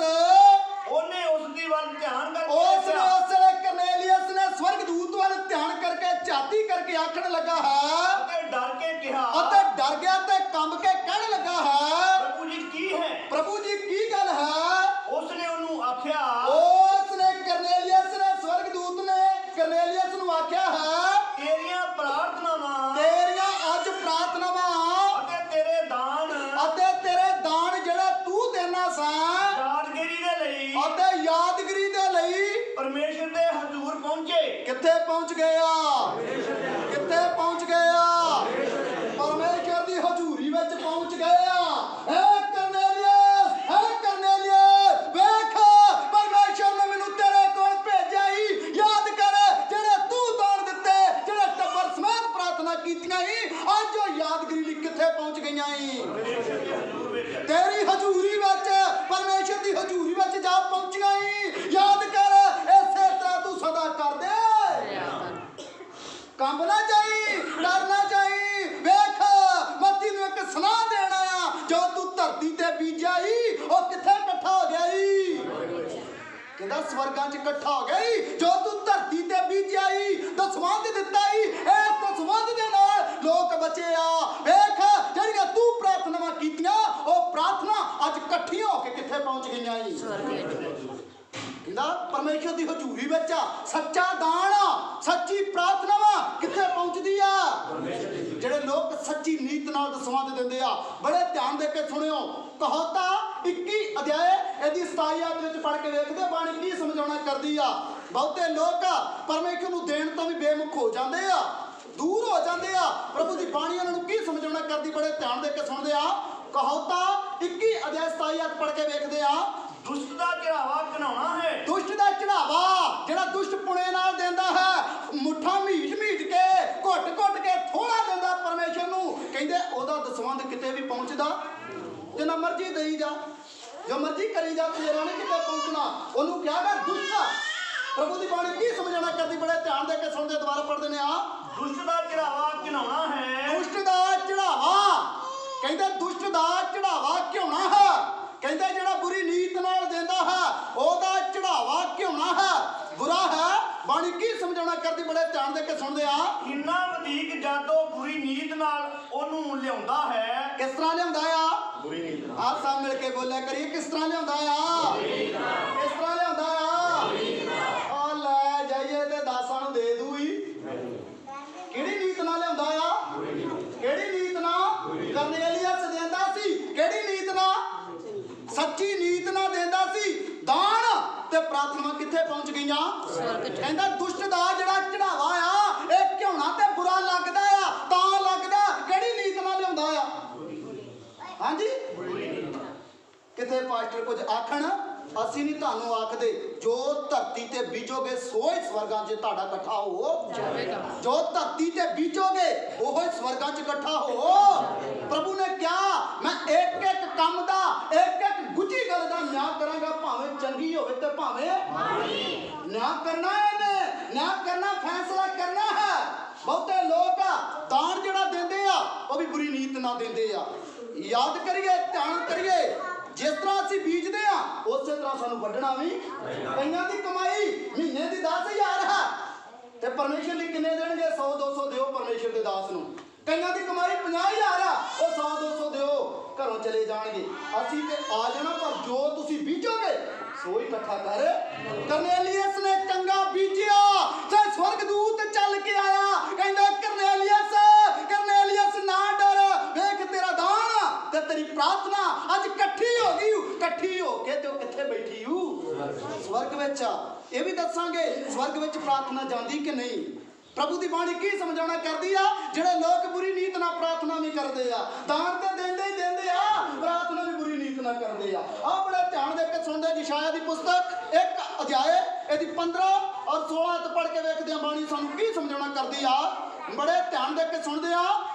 ਪਰਮੇਸ਼ਰ ਦੇ ਹਜ਼ੂਰ ਪਹੁੰਚੇ। ਕਿੱਥੇ ਪਹੁੰਚ ਗਏ ਆ? ਕਿੱਥੇ ਪਹੁੰਚ ਗਏ ਆ? ਪਰਮੇਸ਼ਰ ਦੀ ਹਜ਼ੂਰੀ ਵਿੱਚ ਪਹੁੰਚ ਗਏ ਆ। ਕਰਨੇਲੀਅਸ ਵੇਖ, ਪਰਮੇਸ਼ਰ ਨੇ ਮੈਨੂੰ ਤੇਰੇ ਕੋਲ ਭੇਜਿਆ ਹੀ। ਯਾਦ ਕਰ ਜਿਹੜੇ ਤੂੰ ਦਾਨ ਦਿੱਤੇ, ਜਿਹੜੇ ਟੱਬਰ ਸਮੇਤ ਪ੍ਰਾਰਥਨਾ ਕੀਤੀਆਂ ਹੀ, ਅੱਜ ਉਹ ਯਾਦਗਰੀ ਲਈ ਕਿੱਥੇ ਪਹੁੰਚ ਗਈਆਂ ਹੀ? ਤੇਰੀ ਹਜ਼ੂਰੀ ਵਿੱਚ, ਪਰਮੇਸ਼ਰ ਦੀ ਹਜ਼ੂਰੀ ਵਿੱਚ ਜਾ ਪਹੁੰਚੀਆਂ ਹੀ। ਯਾਦ ਕਰ, ਇਸੇ ਤਰ੍ਹਾਂ ਤੂੰ ਸਦਾ ਕਰ ਦੇ। ਕੰਬ ਨਾ ਚਾਹੀ, ਡਰ ਨਾ ਚਾਹੀ। ਵੇਖ, ਮੈਂ ਤੈਨੂੰ ਇੱਕ ਸੁਨਾਹ ਦੇਣਾ ਆ। ਜੋ ਤੂੰ ਧਰਤੀ ਤੇ ਬੀਜਿਆ ਹੀ, ਉਹ ਕਿੱਥੇ ਇਕੱਠਾ ਹੋ ਗਿਆ ਹੀ? ਕਹਿੰਦਾ ਸਵਰਗਾਂ 'ਚ ਇਕੱਠਾ ਹੋ ਗਿਆ ਹੀ। ਜੋ ਤੂੰ ਧਰਤੀ ਤੇ ਬੀਜਿਆ ਹੀ, ਦਸਵੰਧ ਦਿੱਤਾ ਹੀ, ਇਸ ਦਸਵੰਧ ਦੇ ਨਾਲ ਲੋਕ ਬਚੇ ਆ। ਵੇਖ, ਜਿਹੜੀਆਂ ਤੂੰ ਪ੍ਰਾਰਥਨਾਵਾਂ ਕੀਤੀਆਂ, ਉਹ ਪ੍ਰਾਰਥਨਾ ਅੱਜ ਇਕੱਠੀਆਂ ਹੋ ਕੇ ਕਿੱਥੇ ਪਹੁੰਚ ਗਈਆਂ ਹੀ? ਕਹਿੰਦਾ ਪਰਮੇਸ਼ਰ ਦੀ ਹਜ਼ੂਰੀ ਵਿੱਚ ਸੱਚਾ ਦਾਨ, ਸੱਚੀ ਪ੍ਰਾਰਥਨਾਵਾਂ ਕਿੱਥੇ ਪਹੁੰਚਦੀ ਆ? ਜਿਹੜੇ ਲੋਕ ਸੱਚੀ ਨੀਤ ਨਾਲ ਦਸਵੰਧ ਦਿੰਦੇ ਆ। ਬੜੇ ਧਿਆਨ ਦੇ ਕੇ ਸੁਣਿਓ। ਕਹੋਤਾ 21 ਅਧਿਆਏ ਇਹਦੀ 27 ਆਇਤ ਵਿੱਚ ਪੜ੍ਹ ਕੇ ਵੇਖਦੇ ਬਾਣੀ ਕੀ ਸਮਝਾਉਣਾ ਕਰਦੀ ਆ। ਬਹੁਤੇ ਲੋਕ ਪਰਮੇਸ਼ਰ ਨੂੰ ਦੇਣ ਤੋਂ ਵੀ ਬੇਮੁਖ ਹੋ ਜਾਂਦੇ ਆ, ਦੂਰ ਹੋ ਜਾਂਦੇ ਆ। ਪ੍ਰਭੂ ਦੀ ਬਾਣੀ ਉਹਨਾਂ ਨੂੰ ਕੀ ਸਮਝਾਉਣਾ ਕਰਦੀ, ਬੜੇ ਧਿਆਨ ਦੇ ਕੇ ਸੁਣਦੇ ਆ। ਕਹੋਤਾ 21 ਅਧਿਆਏ 27 ਆਇਤ ਪੜ੍ਹ ਕੇ ਵੇਖਦੇ ਆ। ਦੁਸ਼ਟ ਦਾ ਚੜਾਵਾ ਘਨਾਉਣਾ ਹੈ। ਦੁਸ਼ਟ ਦਾ ਚੜਾਵਾ, ਜਿਹੜਾ ਦੁਸ਼ਟ ਪੁਣੇ ਨਾਲ ਦਿੰਦਾ ਹੈ, ਮੁੱਠਾ ਮੀਟ ਮੀਟ ਕੇ, ਘੁੱਟ ਘੁੱਟ ਕੇ ਥੋੜਾ ਦਿੰਦਾ ਪਰਮੇਸ਼ਰ ਨੂੰ, ਕਹਿੰਦੇ ਉਹਦਾ ਦਸਵੰਧ ਕਿਤੇ ਵੀ ਪਹੁੰਚਦਾ। ਜਿੰਨਾ ਮਰਜ਼ੀ ਦੇਈ ਜਾ, ਜੋ ਮਰਜ਼ੀ ਕਰੀ ਜਾ, ਤੇਰਾ ਨਹੀਂ ਕਿਤੇ ਪਹੁੰਚਣਾ। ਉਹਨੂੰ ਕਿਹਾ ਕਰ ਦੁਸ਼ਟ। ਪ੍ਰਭੂ ਦੀ ਬਾਣੀ ਕੀ ਸਮਝਾਉਣਾ ਕਰਦੀ, ਬੜੇ ਧਿਆਨ ਦੇ ਕੇ ਸੁਣਦੇ, ਦੁਬਾਰਾ ਪੜ੍ਹਦੇ ਨੇ ਆ। ਦੁਸ਼ਟ ਦਾ ਚੜਾਵਾ ਘਨਾਉਣਾ ਹੈ। ਦੁਸ਼ਟ ਦਾ ਚੜਾਵਾ, ਕਹਿੰਦੇ ਦੁਸ਼ਟ ਦਾ ਚੜਾਵਾ ਘਿਉਣਾ ਹੈ। ਕਹਿੰਦੇ ਜਿਹੜਾ ਬੁਰੀ ਨੀਤ ਨਾਲ ਦਿੰਦਾ ਹੈ, ਉਹਦਾ ਚੜਾਵਾ ਘਿਉਣਾ ਹੈ, ਬੁਰਾ ਹੈ। ਬਾਣੀ ਕੀ ਸਮਝਾਉਣਾ ਕਰਦੀ, ਬੜੇ ਧਿਆਨ ਦੇ ਕੇ ਸੁਣਦੇ ਆ। ਇੰਨਾ ਵਧੀਕ ਜਦੋਂ ਬੁਰੀ ਨੀਤ ਨਾਲ ਉਹਨੂੰ ਲਿਆਉਂਦਾ ਹੈ। ਕਿਸ ਤਰ੍ਹਾਂ ਲਿਆਉਂਦਾ ਆ? ਬੁਰੀ ਨੀਤ ਨਾਲ। ਆਪ ਸਭ ਮਿਲ ਕੇ ਬੋਲਿਆ ਕਰੀਏ, ਕਿਸ ਤਰ੍ਹਾਂ ਲਿਆਉਂਦਾ ਆ? ਕਿਸ ਤਰ੍ਹਾਂ ਲਿਆਉਂਦਾ ਆ? ਆ ਲੈ ਜਾਈਏ ਤੇ ਦਾਸਾਂ ਨੂੰ ਦੇ ਦੂ ਹੀ। ਕਿਹੜੀ ਨੀਤ ਨਾਲ ਲਿਆਉਂਦਾ ਆ? ਕਿਹੜੀ ਨੀਤ ਨਾਲ? ਕਰਨੇਲੀਅਸ ਦਿੰਦਾ ਸੀ। ਕਿਹੜੀ ਨੀਤ ਨਾਲ? ਸੱਚੀ ਨੀਤ ਨਾਲ ਦਿੰਦਾ ਸੀ। ਦਾਨ ਤੇ ਪ੍ਰਾਰਥਨਾ ਕਿੱਥੇ ਪਹੁੰਚ ਗਈਆਂ? ਕਹਿੰਦਾ ਦੁਸ਼ਟ ਦਾ ਜਿਹੜਾ ਚੜਾਵਾ ਆ, ਇਹ ਘਿਉਣਾ ਤੇ ਬੁਰਾ ਲੱਗਦਾ ਆ। ਤਾਂ ਲੱਗਦਾ ਕਿਹੜੀ ਨੀਤ ਨਾਲ ਲਿਆਉਂਦਾ ਆ? ਹਾਂਜੀ, ਕਿਤੇ ਪਾਸਟਰ ਕੁਝ ਆਖਣ, ਅਸੀਂ ਨਹੀਂ ਤੁਹਾਨੂੰ ਆਖਦੇ। ਜੋ ਧਰਤੀ ਤੇ ਬੀਜੋਗੇ ਸੋ ਹੀ ਸਵਰਗਾਂ 'ਚ ਤੁਹਾਡਾ ਇਕੱਠਾ ਹੋ ਜਾਵੇਗਾ। ਜੋ ਧਰਤੀ ਤੇ ਬੀਜੋਗੇ ਉਹ ਹੀ ਸਵਰਗਾਂ 'ਚ ਇਕੱਠਾ ਹੋ। ਪ੍ਰਭੂ ਨੇ ਕਿਹਾ, ਮੈਂ ਇੱਕ ਇੱਕ ਕੰਮ ਦਾ, ਇੱਕ ਇੱਕ ਗੁੱਝੀ ਗੱਲ ਦਾ ਨਿਆਂ ਕਰਾਂਗਾ, ਭਾਵੇਂ ਚੰਗੀ ਹੋਵੇ ਤੇ ਭਾਵੇਂ ਮਾੜੀ। ਨਿਆਂ ਕਰਨਾ ਇਹਨੇ, ਨਿਆਂ ਕਰਨਾ, ਫੈਸਲਾ ਕਰਨਾ ਹੈ। ਬਹੁਤੇ ਲੋਕ ਦਾਨ ਜਿਹੜਾ ਦਿੰਦੇ ਆ, ਉਹ ਵੀ ਬੁਰੀ ਨੀਤ ਨਾਲ ਦਿੰਦੇ ਆ। ਯਾਦ ਕਰੀਏ, ਧਿਆਨ ਕਰੀਏ, ਜਿਸ ਤਰ੍ਹਾਂ ਅਸੀਂ ਬੀਜਦੇ ਆ, ਉਸੇ ਤਰ੍ਹਾਂ ਸਾਨੂੰ ਵੱਢਣਾ ਵੀ। ਕਈਆਂ ਦੀ ਕਮਾਈ ਮਹੀਨੇ ਦੀ 10,000 ਹੈ, ਤੇ ਪਰਮੇਸ਼ਰ ਲਈ ਕਿੰਨੇ ਦੇਣਗੇ? 100-200 ਦਿਓ ਪਰਮੇਸ਼ਰ ਦੇ ਦਾਸ ਨੂੰ। ਕਈਆਂ ਦੀ ਕਮਾਈ 50,000 ਆ, ਉਹ 100-200 ਦਿਓ, ਘਰੋਂ ਚਲੇ ਜਾਣਗੇ। ਅਸੀਂ ਤੇ ਆ ਜਾਣਾ, ਪਰ ਜੋ ਤੁਸੀਂ ਬੀਜੋਗੇ ਸੋ ਹੀ ਇਕੱਠਾ ਕਰ। ਕਰਨੇਲੀਅਸ ਨੇ ਚੰਗਾ ਬੀਜਿਆ ਤੇ ਸਵਰਗਦੂਤ ਚੱਲ ਕੇ ਆਇਆ, ਕਹਿੰਦਾ ਕਰਨੇਲੀਅਸ, ਕਰਨੇਲੀਅਸ ਨਾ ਡਰ। ਵੇਖ, ਤੇਰਾ ਦਾਨ ਤੇ ਤੇਰੀ ਪ੍ਰਾਰਥਨਾ ਅੱਜ ਇਕੱਠੀ ਹੋ ਗਈ। ਇਕੱਠੀ ਹੋ ਕੇ ਤੇ ਉਹ ਕਿੱਥੇ ਬੈਠੀ ਹੂ? ਸਵਰਗ ਵਿੱਚ। ਇਹ ਵੀ ਦੱਸਾਂਗੇ ਸਵਰਗ ਵਿੱਚ ਪ੍ਰਾਰਥਨਾ ਜਾਂਦੀ ਕਿ ਨਹੀਂ। ਪ੍ਰਭੂ ਦੀ ਬਾਣੀ ਕੀ ਸਮਝਾਉਣਾ ਕਰਦੀ ਆ? ਜਿਹੜੇ ਲੋਕ ਬੁਰੀ ਨੀਤ ਨਾਲ ਪ੍ਰਾਰਥਨਾ ਵੀ ਕਰਦੇ ਆ, ਦਾਨ ਤੇ ਦਿੰਦੇ ਹੀ ਦਿੰਦੇ ਆ, ਪ੍ਰਾਰਥਨਾ ਵੀ ਬੁਰੀ ਨੀਤ ਨਾਲ ਕਰਦੇ ਆ। ਆਹ ਬੜਾ ਧਿਆਨ ਦੇ ਕੇ ਸੁਣਦੇ। ਯਸ਼ਾਇਆ ਦੀ ਪੁਸਤਕ 1 ਅਧਿਆਏ ਇਹਦੀ 15 ਔਰ 16 ਤੇ ਪੜ੍ਹ ਕੇ ਵੇਖਦੇ ਆ ਬਾਣੀ ਸਾਨੂੰ ਕੀ ਸਮਝਾਉਣਾ ਕਰਦੀ ਆ। ਬੜੇ ਧਿਆਨ ਦੇ ਕੇ ਸੁਣਦੇ ਆ।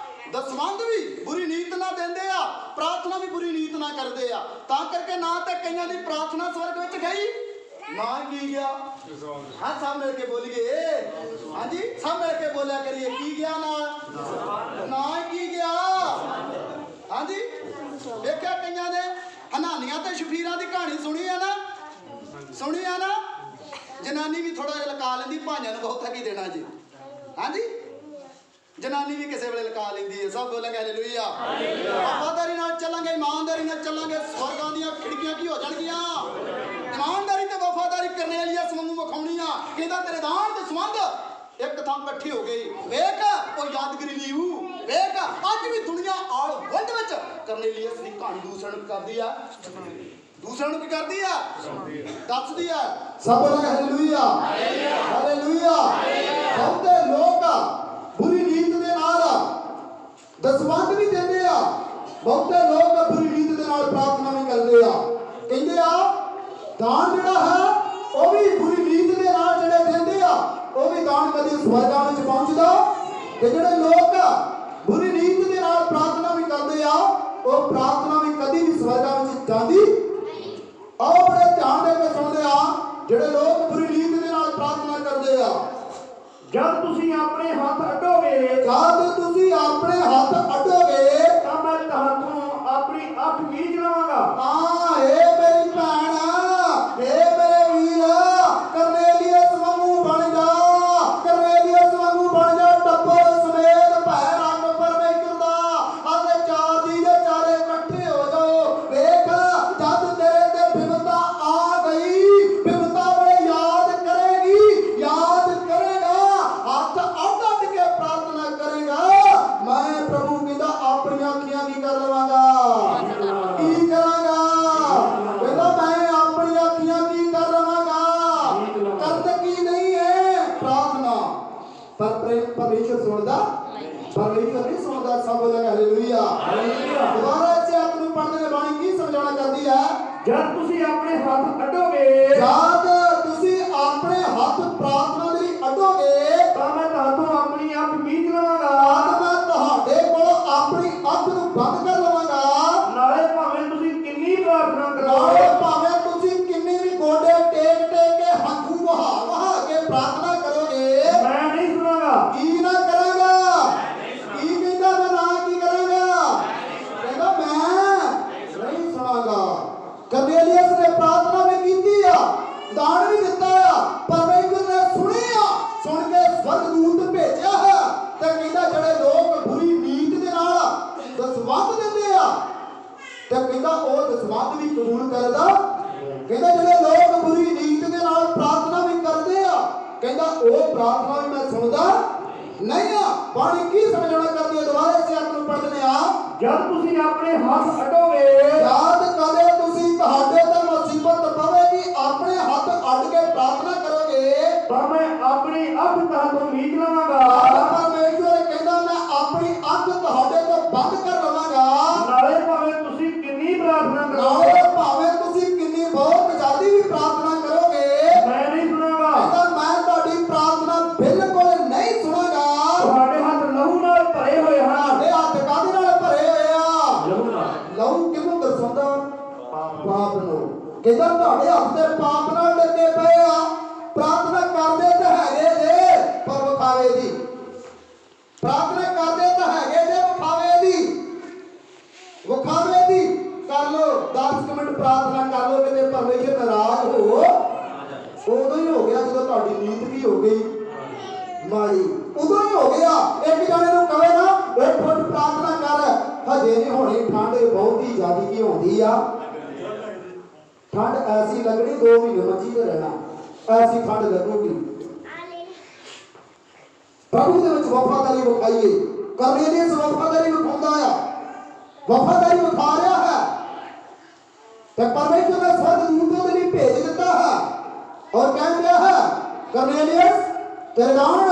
ਦਸਵੰਧ ਵੀ ਬੁਰੀ ਨੀਤ ਨਾਲ ਦਿੰਦੇ ਆ, ਪ੍ਰਾਰਥਨਾ ਵੀ ਬੁਰੀ ਨੀਤ ਨਾਲ ਕਰਦੇ ਆ। ਤਾਂ ਕਰਕੇ ਨਾ ਤੇ ਕਈਆਂ ਦੀ ਪ੍ਰਾਰਥਨਾ ਸਵਰਗ ਵਿੱਚ ਗਈ, ਨਾ ਕੀ ਗਿਆ। ਹਾਂ, ਸਭ ਮਿਲ ਕੇ ਬੋਲੀਏ। ਹਾਂਜੀ, ਸਭ ਮਿਲ ਕੇ ਬੋਲਿਆ ਕਰੀਏ, ਕੀ ਗਿਆ? ਨਾ ਕੀ ਗਿਆ। ਹਾਂਜੀ, ਵੇਖਿਆ ਕਈਆਂ ਦੇ ਹਨਾਨੀਆਂ ਤੇ ਸ਼ਫੀਰਾਂ ਦੀ ਕਹਾਣੀ ਸੁਣੀ ਆ ਨਾ? ਸੁਣੀ ਆ ਨਾ? ਜਨਾਨੀ ਵੀ ਥੋੜਾ ਜਿਹਾ ਲਕਾ ਲੈਂਦੀ, ਭਾਈਆਂ ਨੂੰ ਬਹੁਤਾ ਕੀ ਦੇਣਾ ਜੀ। ਹਾਂਜੀ, ਜਨਾਨੀ ਵੀ ਕਿਸੇ ਵੇਲੇ ਲਕਾ ਲੈਂਦੀ ਹੈ। ਸਭ ਬੋਲਾਂਗੇ ਹਾਲੇਲੂਇਆ। ਵਫਾਦਾਰੀ ਨਾਲ ਚੱਲਾਂਗੇ, ਇਮਾਨਦਾਰੀ ਨਾਲ ਚੱਲਾਂਗੇ, ਸਵਰਗਾਂ ਦੀਆਂ ਖਿੜਕੀਆਂ ਕੀ ਹੋ ਜਾਣਗੀਆਂ? ਇਮਾਨਦਾਰੀ ਤੇ ਵਫਾਦਾਰੀ ਕਰਨੇਲੀਅਸ ਵਾਂਗੂ ਵਿਖਾਉਣੀ ਆ। ਕਹਿੰਦਾ ਤੇਰੇ ਦਾਨ ਤੇ ਸੰਬੰਧ ਇੱਕ ਥਾਂ ਇਕੱਠੀ ਹੋ ਗਈ। ਵੇਖ, ਉਹ ਯਾਦਗਰੀ ਲਈ ਹੂ। ਵੇਖ, ਅੱਜ ਵੀ ਦੁਨੀਆ ਆਲ ਵਰਲਡ ਵਿੱਚ ਕਰਨੇਲੀਅਸ ਦੀ ਕਹਾਣੀ ਦੂਸਰਨ ਕਰਦੀ ਆ। ਦੂਸਰਿਆਂ ਨੂੰ ਕੀ ਕਰਦੀ ਆ? ਦੱਸਦੀ ਆ। ਸਭ ਬੋਲੋ ਹਾਲੇਲੂਇਆ, ਹਾਲੇਲੂਇਆ। ਬਹੁਤੇ ਲੋਕ ਬੁਰੀ ਨੀਤ ਦੇ ਨਾਲ ਦਸਵੰਧ ਵੀ ਦਿੰਦੇ ਆ। ਬਹੁਤੇ ਲੋਕ ਬੁਰੀ ਨੀਤ ਦੇ ਨਾਲ ਪ੍ਰਾਰਥਨਾ ਵੀ ਕਰਦੇ ਆ। ਕਹਿੰਦੇ ਆ ਦਾਨ ਜਿਹੜਾ ਹੈ ਉਹ ਵੀ ਬੁਰੀ ਨੀਤ ਦੇ ਨਾਲ ਜਿਹੜੇ ਦਿੰਦੇ ਆ, ਉਹ ਵੀ ਦਾਨ ਕਦੀ ਸਵਰਗਾਂ ਵਿੱਚ ਪਹੁੰਚਦਾ। ਤੇ ਜਿਹੜੇ ਲੋਕ ਬੁਰੀ ਨੀਤ ਦੇ ਨਾਲ ਪ੍ਰਾਰਥਨਾ ਵੀ ਕਰਦੇ ਆ, ਉਹ ਪ੍ਰਾਰਥਨਾ ਵੀ ਕਦੀ ਵੀ ਸਵਰਗਾਂ ਵਿੱਚ ਜਾਂਦੀ। ਆਓ ਬੜੇ ਧਿਆਨ ਦੇ ਕੇ ਸੁਣਦੇ ਆ ਜਿਹੜੇ ਲੋਕ ਬੁਰੀ ਨੀਤ ਦੇ ਨਾਲ ਪ੍ਰਾਰਥਨਾ ਕਰਦੇ ਆ। ਜਦ ਤੁਸੀਂ ਆਪਣੇ ਹੱਥ ਅੱਡੋਗੇ, ਜਦ ਤੁਸੀਂ ਆਪਣੇ ਹੱਥ ਅੱਡੋਗੇ ਤਾਂ ਮੈਂ ਤੁਹਾਨੂੰ ਆਪਣੀ ਅੱਖ ਮੀਚ ਲਵਾਂਗਾ। ਹਾਂ ਏ ਮੇਰੀ ਭੈਣ, ਏ ਮੇਰੇ ਵੀਰ, ਕਰਨੇਲੀਅਸ ਵਾਂਗੂ ਬਣ ਜਾ, ਕਰਨੇਲੀਅਸ ਵਾਂਗੂ ਬਣ ਜਾ। ਟੱਬਰ ਸਮੇਤ ਭੈ ਰੱਖ ਪਰਮੇਸ਼ਰ ਦਾ, ਅਤੇ ਚਾਰ ਦੀ ਦੇ ਚਾਰੇ ਇਕੱਠੇ ਹੋ ਜਾਓ। ਵੇਖ ਜਦ ਤੇਰੇ ਤੇ ਬਿਪਤਾ ਆ ਗਈ, ਬਿਪਤਾ ਵੇਲੇ ਯਾਦ ਕਰੇਗੀ, ਯਾਦ ਕਰੇਗਾ, ਹੱਥ ਅੱਡ ਅੱਡ ਕੇ ਪ੍ਰਾਰਥਨਾ ਕਰੇਗਾ। ਮੈਂ ਪ੍ਰਭੂ ਕਹਿੰਦਾ ਆਪਣੀਆਂ ਅੱਖੀਆਂ ਕੀ ਕਰ ਲਵਾਂਗਾ, ਕੀ ਕਰਾਂਗਾ? ਕਹਿੰਦਾ ਮੈਂ ਆਪਣੀਆਂ ਅੱਖੀਆਂ ਕੀ ਕਰ ਲਵਾਂਗਾ? ਕਰਦ ਕੀ ਨਹੀਂ ਹੈ ਪ੍ਰਾਰਥਨਾ। ਪਰ ਪਰਮੇਸ਼ਰ ਸੁਣਦਾ, ਪਰਮੇਸ਼ਰ ਨਹੀਂ ਸੁਣਦਾ। ਸਭ ਬੋਲੋ ਹਾਲੇਲੂਇਆ, ਹਾਲੇਲੂਇਆ। ਦੁਬਾਰਾ ਇਸੇ ਆਇਤ ਨੂੰ ਪੜ੍ਹਦੇ ਨੇ ਬਾਣੀ ਕੀ ਸਮਝਾਉਣਾ ਕਰਦੀ ਹੈ? ਜਦ ਤੁਸੀਂ ਆਪਣੇ ਹੱਥ ਅੱਡੋਗੇ, ਜਦ ਤੁਸੀਂ ਆਪਣੇ ਹੱਥ ਪ੍ਰਾਰਥਨਾ ਦੇ ਲਈ ਅੱਡੋਗੇ, ਤਾਂ ਮੈਂ ਤੁਹਾਨੂੰ ਆਪਣੀ ਅੱਖ ਮੀਚ ਲਵਾਂਗਾ। ਤਾਂ ਮੈਂ ਤੁਹਾਡੇ ਕੋਲ ਆਪਣੀ ਅੱਖ ਨੂੰ ਬੰਦ ਕਰ ਲਵਾਂਗਾ। ਨਾਲੇ ਭਾਵੇਂ ਤੁਸੀਂ ਕਿੰਨੀ ਪ੍ਰਾਰਥਨਾ ਕਰੋ, ਨਾਲੇ ਭਾਵੇਂ ਤੁਸੀਂ ਕਿੰਨੀ ਵੀ ਗੋਡੇ ਟੇਕ ਟੇਕ ਕੇ ਹੰਝੂ ਵਹਾ ਵਹਾ ਕੇ ਪ੍ਰਾਰਥਨਾ ਕਰੋਗੇ, ਮੈਂ ਨਹੀਂ ਸੁਣਾਂਗਾ। ਕੀ ਨਾ ਕਰਾਂਗਾ? ਕੀ ਕਹਿੰਦਾ? ਮੈਂ ਨਾ ਕੀ ਕਰਾਂਗਾ? ਕਹਿੰਦਾ ਮੈਂ ਨਹੀਂ ਸੁਣਾਂਗਾ। ਕਰਨੇਲੀਅਸ ਨੇ ਪ੍ਰਾਰਥਨਾ ਵੀ ਕੀਤੀ ਆ, ਦਾਨ ਵੀ ਦਿੱਤਾ ਆ, ਪਰਮੇਸ਼ਰ ਨੇ ਸੁਣੀ ਆ। ਸੁਣ ਕੇ ਸਵਰਗਦੂਤ ਭੇਜਿਆ ਹੈ ਤੇ ਕਹਿੰਦਾ ਜਿਹੜੇ ਲੋਕ ਬੁਰੀ ਨੀਤ ਦੇ ਨਾਲ ਦਸਵੰਧ ਦਿੰਦੇ ਆ, ਤੇ ਕਹਿੰਦਾ ਉਹ ਦਸਵੰਧ ਵੀ ਕਬੂਲ ਕਰਦਾ। ਕਹਿੰਦਾ ਜਿਹੜੇ ਲੋਕ ਬੁਰੀ ਨੀਤ ਦੇ ਨਾਲ ਪ੍ਰਾਰਥਨਾ ਵੀ ਕਰਦੇ ਆ, ਕਹਿੰਦਾ ਉਹ ਪ੍ਰਾਰਥਨਾ ਵੀ ਮੈਂ ਸੁਣਦਾ ਨਹੀਂ ਆ। ਬਾਣੀ ਕੀ ਸਮਝਾਉਣਾ ਕਰਦੀ ਹੈ? ਦੁਬਾਰਾ ਇਸੇ ਆਇਤ ਨੂੰ ਪੜ੍ਹਦੇ ਆ। ਜਦ ਤੁਸੀਂ ਆਪਣੇ ਹੱਥ ਅੱਡੋਗੇ, ਯਾਦ ਕਦੇ ਤੁਸੀਂ ਤੁਹਾਡੇ ਤੇ ਮੁਸੀਬਤ ਪਵੇਗੀ, ਆਪਣੇ ਹੱਥ ਅੱਡ ਕੇ ਪ੍ਰਾਰਥਨਾ ਕਰੋਗੇ, ਤਾਂ ਮੈਂ ਆਪਣੀ ਅੱਖ ਤੁਹਾਨੂੰ ਮੀਚ ਲਵਾਂਗਾ। ਪਰਮੇਸ਼ਰ ਕਹਿੰਦਾ ਮੈਂ ਆਪਣੀ ਅੱਖ ਤੁਹਾਡੇ ਤੋਂ ਬੰਦ ਕਰ ਲਵਾਂਗਾ। ਨਾਲੇ ਭਾਵੇਂ ਤੁਸੀਂ ਕਿੰਨੀ ਪ੍ਰਾਰਥਨਾ ਕਰੋ, ਨਾਲੇ ਭਾਵੇਂ ਤੁਸੀਂ ਕਿੰਨੀ ਬਹੁਤ ਜ਼ਿਆਦੀ ਵੀ ਪ੍ਰਾਰਥਨਾ ਕਰੋਗੇ, ਮੈਂ ਨਹੀਂ ਸੁਣਾਂਗਾ। ਕਹਿੰਦਾ ਮੈਂ ਤੁਹਾਡੀ ਪ੍ਰਾਰਥਨਾ ਬਿਲਕੁਲ ਨਹੀਂ ਸੁਣਾਂਗਾ। ਤੁਹਾਡੇ ਹੱਥ ਲਹੂ ਨਾਲ ਭਰੇ ਹੋਏ ਹਨ। ਤੁਹਾਡੇ ਹੱਥ ਕਾਹਦੇ ਨਾਲ ਭਰੇ ਹੋਏ ਆ? ਲਹੂ ਨਾਲ। ਲਹੂ ਕਿਹਨੂੰ ਦਰਸਾਉਂਦਾ? ਪਾਪ ਨੂੰ। ਕਹਿੰਦਾ ਤੁਹਾਡੇ ਹੱਥ ਦੇ ਪਾਪ ਨਾਲ ਲੱਗੇ ਪਏ ਆ। ਪ੍ਰਾਰਥਨਾ ਕਰਦੇ ਤਾਂ ਹੈਗੇ ਜੇ ਪਰ ਵਿਖਾਵੇ ਦੀ, ਪ੍ਰਾਰਥਨਾ ਕਰਦੇ ਤਾਂ ਹੈਗੇ ਜੇ ਵਿਖਾਵੇ ਦੀ, ਵਿਖਾਵੇ ਦੀ ਕਰ ਲੋ। 10 ਮਿੰਟ ਪ੍ਰਾਰਥਨਾ ਕਰ ਲੋ, ਕਿਤੇ ਪਰਮੇਸ਼ਰ ਨਾਰਾਜ਼ ਹੋ ਉਦੋਂ ਹੀ ਹੋ ਗਿਆ ਜਦੋਂ ਤੁਹਾਡੀ ਨੀਤ ਕੀ ਹੋ ਗਈ ਮਾੜੀ, ਉਦੋਂ ਹੀ ਹੋ ਗਿਆ। ਇੱਕ ਜਣੇ ਨੂੰ ਕਹੇ ਨਾ ਇੱਕ ਫੁੱਟ ਪ੍ਰਾਰਥਨਾ ਕਰ, ਹਜੇ ਨਹੀਂ ਹੋਣੀ, ਠੰਡ ਬਹੁਤੀ ਜ਼ਿਆਦੀ ਕੀ ਹੁੰਦੀ ਆ। ਠੰਡ ਐਸੀ ਲੱਗਣੀ 2 ਮਹੀਨੇ ਮੰਜੀ ਤੇ ਰਹਿਣਾ, ਐਸੀ ਠੰਡ ਲੱਗੂਗੀ। ਪ੍ਰਭੂ ਦੇ ਵਿੱਚ ਵਫਾਦਾਰੀ ਵਿਖਾਈਏ। ਕਰਨੇਲੀਅਸ ਵਫਾਦਾਰੀ ਵਿਖਾਉਂਦਾ ਆ, ਵਫਾਦਾਰੀ ਵਿਖਾ ਰਿਹਾ ਹੈ ਤੇ ਪਰਮੇਸ਼ਰ ਨੇ ਸਵਰਗਦੂਤ ਦੇ ਲਈ ਭੇਜ ਦਿੱਤਾ ਹੈ ਔਰ ਕਹਿ ਰਿਹਾ ਹੈ ਕਰਨੇਲੀਅਸ ਤੇਰੇ ਦਾਨ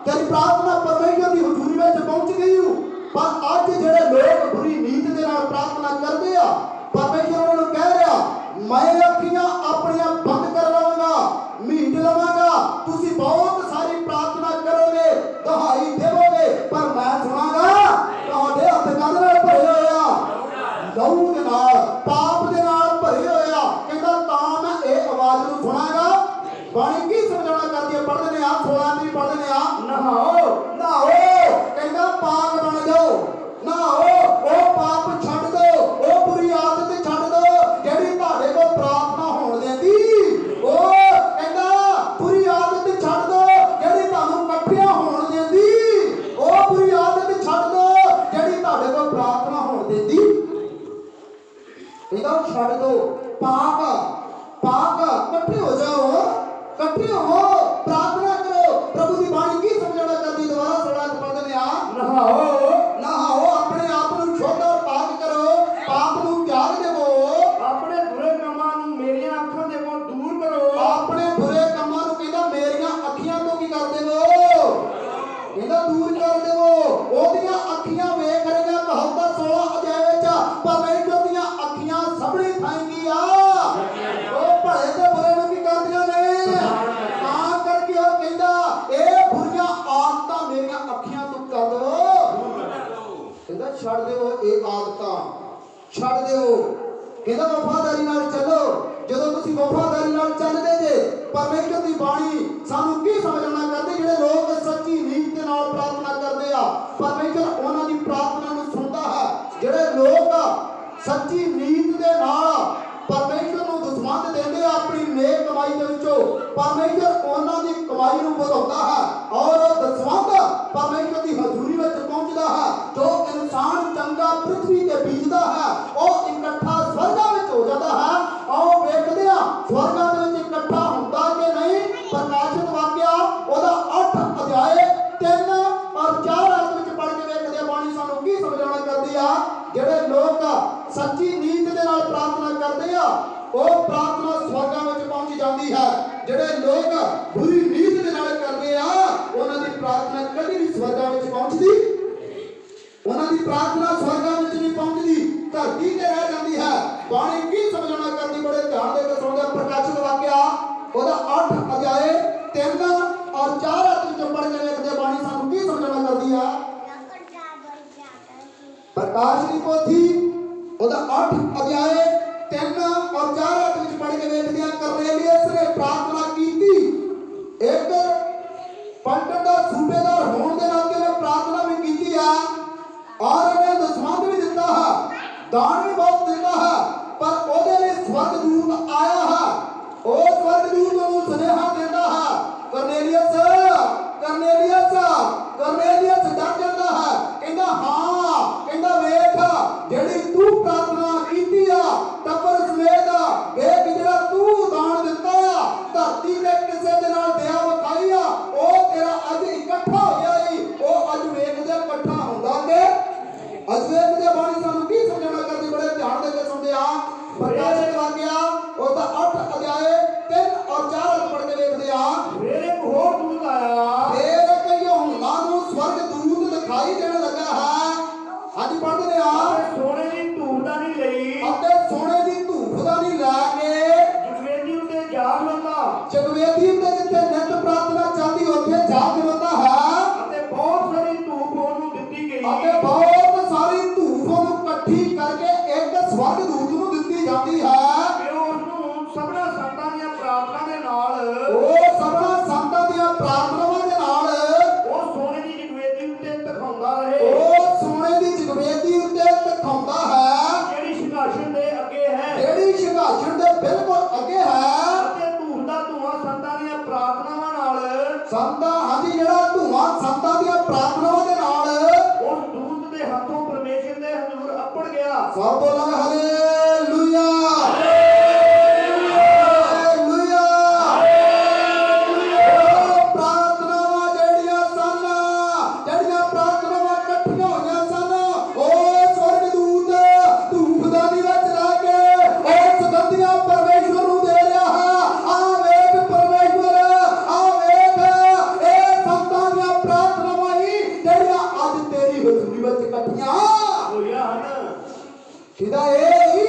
ਤੇਰੀ ਪ੍ਰਾਰਥਨਾ ਪਰਮੇਸ਼ਰ ਦੀ ਹਜ਼ੂਰੀ ਵਿੱਚ ਪਹੁੰਚ ਗਈ ਹੋ। ਪਰ ਅੱਜ ਜਿਹੜੇ ਲੋਕ ਬੁਰੀ ਨੀਤ ਦੇ ਨਾਲ ਪ੍ਰਾਰਥਨਾ ਕਰਦੇ ਆ, ਪਰਮੇਸ਼ਰ ਉਹਨਾਂ ਨੂੰ ਕਹਿ ਰਿਹਾ ਮੈਂ ਅੱਖੀਆਂ ਆਪਣੀਆਂ ਬੰਦ ਕਰ ਲਵਾਂਗਾ, ਮੀਟ ਲਵਾਂਗਾ। ਤੁਸੀਂ ਬਹੁਤ ਸਾਰੀ ਪ੍ਰਾਰਥਨਾ ਕਰੋਗੇ, ਦਹਾਈ ਦੇਵੋਗੇ, ਪਰ ਮੈਂ ਸੁਣਾਂਗਾ ਤੁਹਾਡੇ ਹੱਥ ਕਾਹਦੇ ਨਾਲ ਭਰੇ ਹੋਏ ਆ? ਲਹੂ ਦੇ ਨਾਲ, ਪਾਪ ਦੇ ਨਾਲ ਭਰੇ ਹੋਏ ਆ। ਕਹਿੰਦਾ ਤਾਂ ਮੈਂ ਇਹ ਆਵਾਜ਼ ਨੂੰ ਸੁਣਾਂਗਾ। ਬਾਣੀ ਕੀ ਸਮਝਾਉਣਾ ਕਰਦੀ ਹੈ? ਪੜ੍ਹਦੇ ਨੇ ਆ 16 ਦੀ ਪੜ੍ਹਦੇ ਨੇ ਆ ਨਹਾਓ, ਨਹਾਓ। ਕਹਿੰਦਾ ਪਾਕ ਬਣ ਜਾਓ, ਨਹਾਓ। ਉਹ ਪਾਪ ਛੱਡ ਦੋ, ਉਹ ਬੁਰੀ ਆਦਤ ਛੱਡ ਦੋ ਜਿਹੜੀ ਤੁਹਾਡੇ ਕੋਲ ਪ੍ਰਾਰਥਨਾ ਹੋਣ ਦਿੰਦੀ। ਉਹ ਕਹਿੰਦਾ ਬੁਰੀ ਆਦਤ ਛੱਡ ਦੋ ਜਿਹੜੀ ਤੁਹਾਨੂੰ ਇਕੱਠਿਆਂ ਹੋਣ ਦਿੰਦੀ। ਉਹ ਬੁਰੀ ਆਦਤ ਛੱਡ ਦੋ ਜਿਹੜੀ ਤੁਹਾਡੇ ਕੋਲ ਪ੍ਰਾਰਥਨਾ ਹੋਣ ਦਿੰਦੀ। ਕਹਿੰਦਾ ਛੱਡ ਦੋ, ਪਾਕ ਪਾਕ ਇਕੱਠੇ ਹੋ ਜਾਓ, ਇਕੱਠੇ ਹੋ, ਪ੍ਰਾਰਥਨਾ ਕਰੋ। ਪ੍ਰਭੂ ਦੀ ਬਾਣੀ ਕੀ ਸਮਝਾਉਣਾ ਕਰਦੀ? ਦੁਬਾਰਾ ਥੋੜਾ ਪੜ੍ਹਦੇ ਨੇ ਆ ਨਹਾਓ, ਨਹਾਓ, ਆਪਣੇ ਆਪ ਨੂੰ ਸ਼ੁੱਧ ਔਰ ਪਾਕ ਕਰੋ, ਪਾਪ ਨੂੰ ਤਿਆਗ ਦੇਵੋ, ਆਪਣੇ ਬੁਰੇ ਕੰਮਾਂ ਛੱਡ ਦਿਓ। ਕਹਿੰਦਾ ਵਫਾਦਾਰੀ ਨਾਲ ਚੱਲੋ। ਜਦੋਂ ਤੁਸੀਂ ਵਫਾਦਾਰੀ ਨਾਲ ਚੱਲਦੇ ਜੇ, ਪਰਮੇਸ਼ਰ ਦੀ ਬਾਣੀ ਸਾਨੂੰ ਕੀ ਸਮਝਾਉਣਾ ਕਰਦੇ? ਜਿਹੜੇ ਲੋਕ ਸੱਚੀ ਨੀਤ ਦੇ ਨਾਲ ਪ੍ਰਾਰਥਨਾ ਕਰਦੇ ਆ, ਪਰਮੇਸ਼ਰ ਉਹਨਾਂ ਦੀ ਪ੍ਰਾਰਥਨਾ ਨੂੰ ਸੁਣਦਾ ਹੈ। ਜਿਹੜੇ ਲੋਕ ਸੱਚੀ ਨੀਤ ਦੇ ਨਾਲ ਪਰਮੇਸ਼ਰ ਨੂੰ ਦਸਵੰਧ ਦਿੰਦੇ ਆ ਆਪਣੀ ਨੇਕ ਕਮਾਈ ਦੇ ਵਿੱਚੋਂ, ਪਰਮੇਸ਼ਰ ਉਹਨਾਂ ਦੀ ਕਮਾਈ ਨੂੰ ਵਧਾਉਂਦਾ ਹੈ ਔਰ ਦਸਵੰਧ ਪਰਮੇਸ਼ਰ ਦੀ ਹਜ਼ੂਰੀ ਵਿੱਚ ਪਹੁੰਚਦਾ ਹੈ। ਜੋ ਇਨਸਾਨ ਚੰਗਾ ਪ੍ਰਿਥਵੀ ਤੇ ਬੀਜਦਾ ਹੈ, ਉਹ ਇਕੱਠਾ ਸਵਰਗਾਂ ਵਿੱਚ ਹੋ ਜਾਂਦਾ ਹੈ। ਆਓ ਵੇਖਦੇ ਆ ਸਵਰਗਾਂ ਦੇ ਵਿੱਚ ਇਕੱਠਾ ਹੁੰਦਾ ਕਿ ਨਹੀਂ। ਪ੍ਰਕਾਸ਼ਿਤ ਵਾਕਿਆ ਉਹਦਾ 8 ਅਧਿਆਏ 3 ਔਰ 4 ਆਇਤ ਵਿੱਚ ਪੜ੍ਹ ਕੇ ਵੇਖਦੇ ਆ ਬਾਣੀ ਸਾਨੂੰ ਕੀ ਸਮਝਾਉਣਾ ਕਰਦੀ ਆ। ਜਿਹੜੇ ਲੋਕ ਸੱਚੀ ਨੀਤ ਦੇ ਨਾਲ ਪ੍ਰਾਰਥਨਾ ਕਰਦੇ ਆ, ਉਹ ਪ੍ਰਾਰਥਨਾ ਸਵਰਗਾਂ ਵਿੱਚ ਪਹੁੰਚ ਜਾਂਦੀ ਹੈ। ਜਿਹੜੇ ਲੋਕ ਬੁਰੀ ਨੀਤ ਦੇ ਨਾਲ ਕਰਦੇ ਆ, ਉਹਨਾਂ ਦੀ ਪ੍ਰਾਰਥਨਾ ਕਦੀ ਵੀ ਸਵਰਗਾਂ ਵਿੱਚ ਪਹੁੰਚਦੀ, ਉਹਨਾਂ ਦੀ ਪ੍ਰਾਰਥਨਾ ਸਵਰਗਾਂ ਵਿੱਚ ਨਹੀਂ ਪਹੁੰਚਦੀ, ਧਰਤੀ ਤੇ ਰਹਿ ਜਾਂਦੀ ਹੈ। ਬਾਣੀ ਕੀ ਸਮਝਾਉਣਾ ਕਰਦੀ? ਬੜੇ ਧਿਆਨ ਦੇ ਕੇ ਸੁਣਦੇ। ਪ੍ਰਕਾਸ਼ਿਤ ਵਾਕਿਆ ਉਹਦਾ 8 ਅਧਿਆਏ 3 ਔਰ 4 ਆਇਤ ਵਿੱਚ ਪੜ੍ਹ ਕੇ ਵੇਖਦੇ ਬਾਣੀ ਸਾਨੂੰ ਕੀ ਸਮਝਾਉਣਾ ਕਰਦੀ ਆ। ਪ੍ਰਕਾਸ਼ ਦੀ ਪੋਥੀ ਉਹਦਾ 8 ਅਧਿਆਏ 3 ਔਰ 4 ਆਇਤ ਵਿੱਚ ਪੜ੍ਹ ਕੇ ਵੇਖਦੇ ਆ। ਕਰਨੇਲੀਅਸ ਨੇ ਪ੍ਰਾਰਥਨਾ ਕੀਤੀ। ਇੱਕ ਪੰਡਤ ਦਾ ਸੂਬੇਦਾਰ ਹੋਣ ਦੇ ਨਾਤੇ ਉਹਨੇ ਪ੍ਰਾਰਥਨਾ ਵੀ ਕੀਤੀ ਆ ਔਰ ਉਹਨੇ ਦਸਵੰਧ ਵੀ ਦਿੱਤਾ ਹੈ, ਦਾਨ ਵੀ ਬਹੁਤ ਦਿੰਦਾ ਹੈ। ਪਰ ਉਹਦੇ ਲਈ ਸਵਰਗਦੂਤ ਆਇਆ ਹੈ। ਉਹ ਸਵਰਗਦੂਤ ਨੂੰ ਸੁਨੇਹਾ ਦਿੰਦਾ ਹੈ, ਕਰਨੇਲੀਅਸ ਕਰਨੇਲੀਅਸ ਕਰਨੇਲੀਅਸ ਡਰ ਜਾਂਦਾ ਹੈ। ਕਹਿੰਦਾ ਹਾਂ, ਕਹਿੰਦਾ ਵੇਖ ਜਿਹੜੀ ਤੂੰ ਪ੍ਰਾਰਥਨਾ ਕੀਤੀ ਆ ਟੱਬਰ ਸਮੇਤ, ਵੇਖ ਜਿਹੜਾ ਤੂੰ ਦਾਨ ਦਿੱਤਾ ਆ, ਧਰਤੀ ਤੇ ਕਿਸੇ ਦੇ ਨਾਲ ਦਇਆ ਵਿਖਾਈ ਆ, ਉਹ ਤੇਰਾ ਅੱਜ ਇਕੱਠਾ ਹੋ ਗਿਆ ਈ। ਉਹ ਅੱਜ ਵੇਖਦੇ ਇਕੱਠਾ ਹੁੰਦਾ ਕਿ ਅੱਜ ਵੇਖਦੇ ਬਾਣੀ ਸਾਨੂੰ ਕੀ ਸਮਝਾਉਣਾ ਕਰਦੀ? ਬੜੇ ਧਿਆਨ ਦੇ ਕੇ ਸੁਣਦੇ ਆ। ਪ੍ਰਕਾਸ਼ਿਤ ਵਾਕਿਆ ਉਹਦਾ 8 ਅਧਿਆਏ 3 ਔਰ 4 ਆਇਤ ਪੜ੍ਹ ਕੇ ਵੇਖਦੇ ਆ। ਫਿਰ ਇੱਕ ਹੋਰ ਦੂਤ ਆਇਆ। ਫਿਰ ਇੱਕ ਯਹੋਨਾ ਨੂੰ ਸਵਰਗਦੂਤ ਦਿਖਾਈ ਦੇਣ ਲੱਗਾ ਹੈ। ਅੱਜ ਪੜ੍ਹਦੇ ਆ। ਸੋਨੇ ਦੀ ਧੂਪ ਦਾ ਨਹੀਂ ਲਈ ਅਤੇ ਸੋਨੇ ਦੀ ਧੂਪ ਦਾ ਨਹੀਂ ਲੈ ਕੇ ਜਗਵੇਦੀ ਉੱਤੇ ਜਾ ਖਲੋਤਾ, ਜਗਵੇਦੀ ਉੱਤੇ ਜਿੱਥੇ ਨਿਤ ਪ੍ਰਾਰਥਨਾ ਚੱਲਦੀ ਉੱਥੇ ਜਾ ਖਲੋਤਾ ਹੈ। ਅਤੇ ਬਹੁਤ ਸਾਰੀ ਧੂਪ ਉਹਨੂੰ ਦਿੱਤੀ ਗਈ। ਅਤੇ ਬਹੁਤ ਸਾਰੀ ਧੂਪ ਉਹਨੂੰ ਇਕੱਠੀ ਕਰਕੇ ਇੱਕ ਸਵਰਗਦੂਤ ਨੂੰ ਦਿੱਤੀ ਜਾਂਦੀ ਹੈ। ਕਿ ਉਹ ਉਸਨੂੰ ਸਭਨਾ ਸੰਤਾਂ ਦੀਆਂ ਪ੍ਰਾਰਥਨਾ ਦੇ ਨਾਲ, ਉਹ ਸਭਨਾ ਸੰਤਾਂ ਦੀਆਂ ਪ੍ਰਾਰਥਨਾਵਾਂ ਦੇ ਨਾਲ ਉਹ ਸੋਨੇ ਦੀ ਜਗਵੇਦੀ ਉੱਤੇ ਦਿਖਾਉਂਦਾ ਰਹੇ। ਉਹ ਸੋਨੇ ਦੀ ਜਗਵੇਦੀ ਉੱਤੇ ਦਿਖਾਉਂਦਾ ਹੈ, ਜਿਹੜੀ ਸਿੰਘਾਸਨ ਦੇ ਅੱਗੇ ਹੈ, ਜਿਹੜੀ ਸਿੰਘਾਸਨ ਦੇ ਬਿਲਕੁਲ ਅੱਗੇ ਹੈ। ਅਤੇ ਧੂਪ ਦਾ ਧੂਆਂ ਸੰਤਾਂ ਦੀਆਂ ਪ੍ਰਾਰਥਨਾਵਾਂ ਨਾਲ, ਸੰਤਾਂ ਹਾਂਜੀ ਜਿਹੜਾ ਧੂਆਂ ਸੰਤਾਂ ਦੀਆਂ ਪ੍ਰਾਰਥਨਾਵਾਂ ਦੇ ਨਾਲ ਉਸ ਦੂਤ ਦੇ ਹੱਥੋਂ ਪਰਮੇਸ਼ਰ ਦੇ ਹਜ਼ੂਰ ਅੱਪੜ ਗਿਆ। ਸਭ ਬੋਲਾਂਗੇ ਹਾਲੇਲੂਇਆ ਹਾਲੇਲੂਇਆ। ਉਹ ਪ੍ਰਾਰਥਨਾਵਾਂ ਜਿਹੜੀਆਂ ਸਨ, ਜਿਹੜੀਆਂ ਪ੍ਰਾਰਥਨਾਵਾਂ ਇਕੱਠੀਆਂ ਹੋਈਆਂ ਸਨ, ਉਹ ਸਵਰਗਦੂਤ ਧੂਪਦਾਨੀ ਵਿੱਚ ਲਾ ਕੇ ਉਹ ਸੁਗੰਧੀਆਂ ਪਰਮੇਸ਼ਵਰ ਨੂੰ ਦੇ ਰਿਹਾ ਹੈ। ਆ ਵੇਖ ਪਰਮੇਸ਼ਵਰ, ਆ ਵੇਖ ਇਹ ਸੰਤਾਂ ਦੀਆਂ ਪ੍ਰਾਰਥਨਾਵਾਂ ਹੀ ਜਿਹੜੀਆਂ ਅੱਜ ਤੇਰੀ ਹਜ਼ੂਰੀ ਵਿੱਚ ਇਕੱਠੀਆਂ ਹੋਈਆਂ ਹਨ। ਕਿਦਾ ਇਹ ਹੀ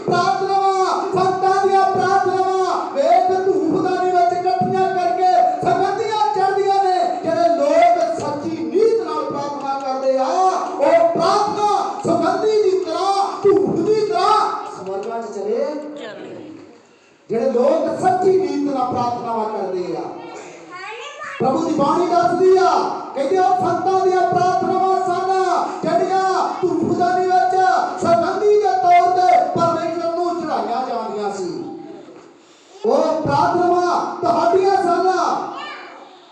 ਪ੍ਰਾਰਥਨਾਵਾਂ ਸੰਤਾਂ ਦੀਆਂ ਪ੍ਰਾਰਥਨਾਵਾਂ ਵੇਖ ਧੂਪਦਾਨੀ ਵਿੱਚ ਇਕੱਠੀਆਂ ਕਰਕੇ ਸੁਗੰਧੀਆਂ ਚੜ੍ਹਦੀਆਂ ਨੇ। ਜਿਹੜੇ ਲੋਕ ਸੱਚੀ ਨੀਤ ਨਾਲ ਪ੍ਰਾਰਥਨਾ ਕਰਦੇ ਆ, ਉਹ ਪ੍ਰਾਰਥਨਾ ਸੁਗੰਧੀ ਦੀ ਤਰ੍ਹਾਂ, ਧੂਪ ਦੀ ਤਰ੍ਹਾਂ ਸਵਰਗਾਂ 'ਚ ਚਲੇ। ਜਿਹੜੇ ਲੋਕ ਸੱਚੀ ਨੀਤ ਨਾਲ ਪ੍ਰਾਰਥਨਾਵਾਂ ਕਰਦੇ ਆ, ਪ੍ਰਭੂ ਦੀ ਬਾਣੀ ਦੱਸਦੀ ਆ, ਕਹਿੰਦੇ ਉਹ ਸੰਤਾਂ ਦੀਆਂ ਪ੍ਰਾਰਥਨਾਵਾਂ ਸਨ ਜਿਹੜੀਆਂ ਧੂਪਦਾਨੀ ਵਿੱਚ ਸੁਗੰਧੀ ਦੇ ਤੌਰ ਤੇ ਪਰਮੇਸ਼ਰ ਨੂੰ ਚੜਾਈਆਂ ਜਾਂਦੀਆਂ ਸੀ। ਉਹ ਪ੍ਰਾਰਥਨਾਵਾਂ ਤੁਹਾਡੀਆਂ ਸਨ।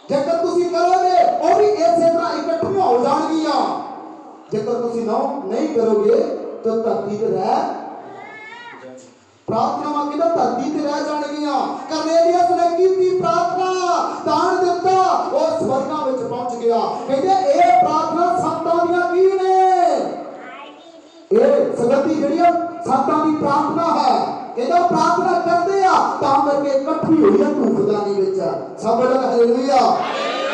ਜੇਕਰ ਤੁਸੀਂ ਕਰੋਗੇ ਉਹ ਵੀ ਇਸੇ ਤਰ੍ਹਾਂ ਇਕੱਠੀਆਂ ਹੋ ਜਾਣਗੀਆਂ। ਜੇਕਰ ਤੁਸੀਂ ਨਹੀਂ ਕਰੋਗੇ ਤਾਂ ਧਰਤੀ ਤੇ ਰਹਿ ਪ੍ਰਾਰਥਨਾਵਾਂ ਕਿਹਦਾ ਧਰਤੀ ਤੇ ਰਹਿ ਜਾਣਗੀਆਂ। ਕਰਨੇਲੀਅਸ ਨੇ ਕੀਤੀ ਪ੍ਰਾਰਥਨਾ, ਦਾਨ ਦਿੱਤਾ, ਉਹ ਸਵਰਗਾਂ ਵਿੱਚ ਪਹੁੰਚ ਗਿਆ। ਕਹਿੰਦੇ ਇਹ ਪ੍ਰਾਰਥਨਾ ਸੰਤਾਂ ਦੀਆਂ ਕੀ ਨੇ? ਇਹ ਸੁਗੰਧੀ ਜਿਹੜੀ ਸੰਤਾਂ ਦੀ ਪ੍ਰਾਰਥਨਾ ਹੈ। ਕਹਿੰਦਾ ਪ੍ਰਾਰਥਨਾ ਕਰਦੇ ਆ ਤਾਂ ਕਰਕੇ ਇਕੱਠੀ ਹੋਈ ਹੈ ਧੂਪਦਾਨੀ ਵਿੱਚ। ਸਭ ਲੋਕ ਹਾਲੇਲੂਇਆ।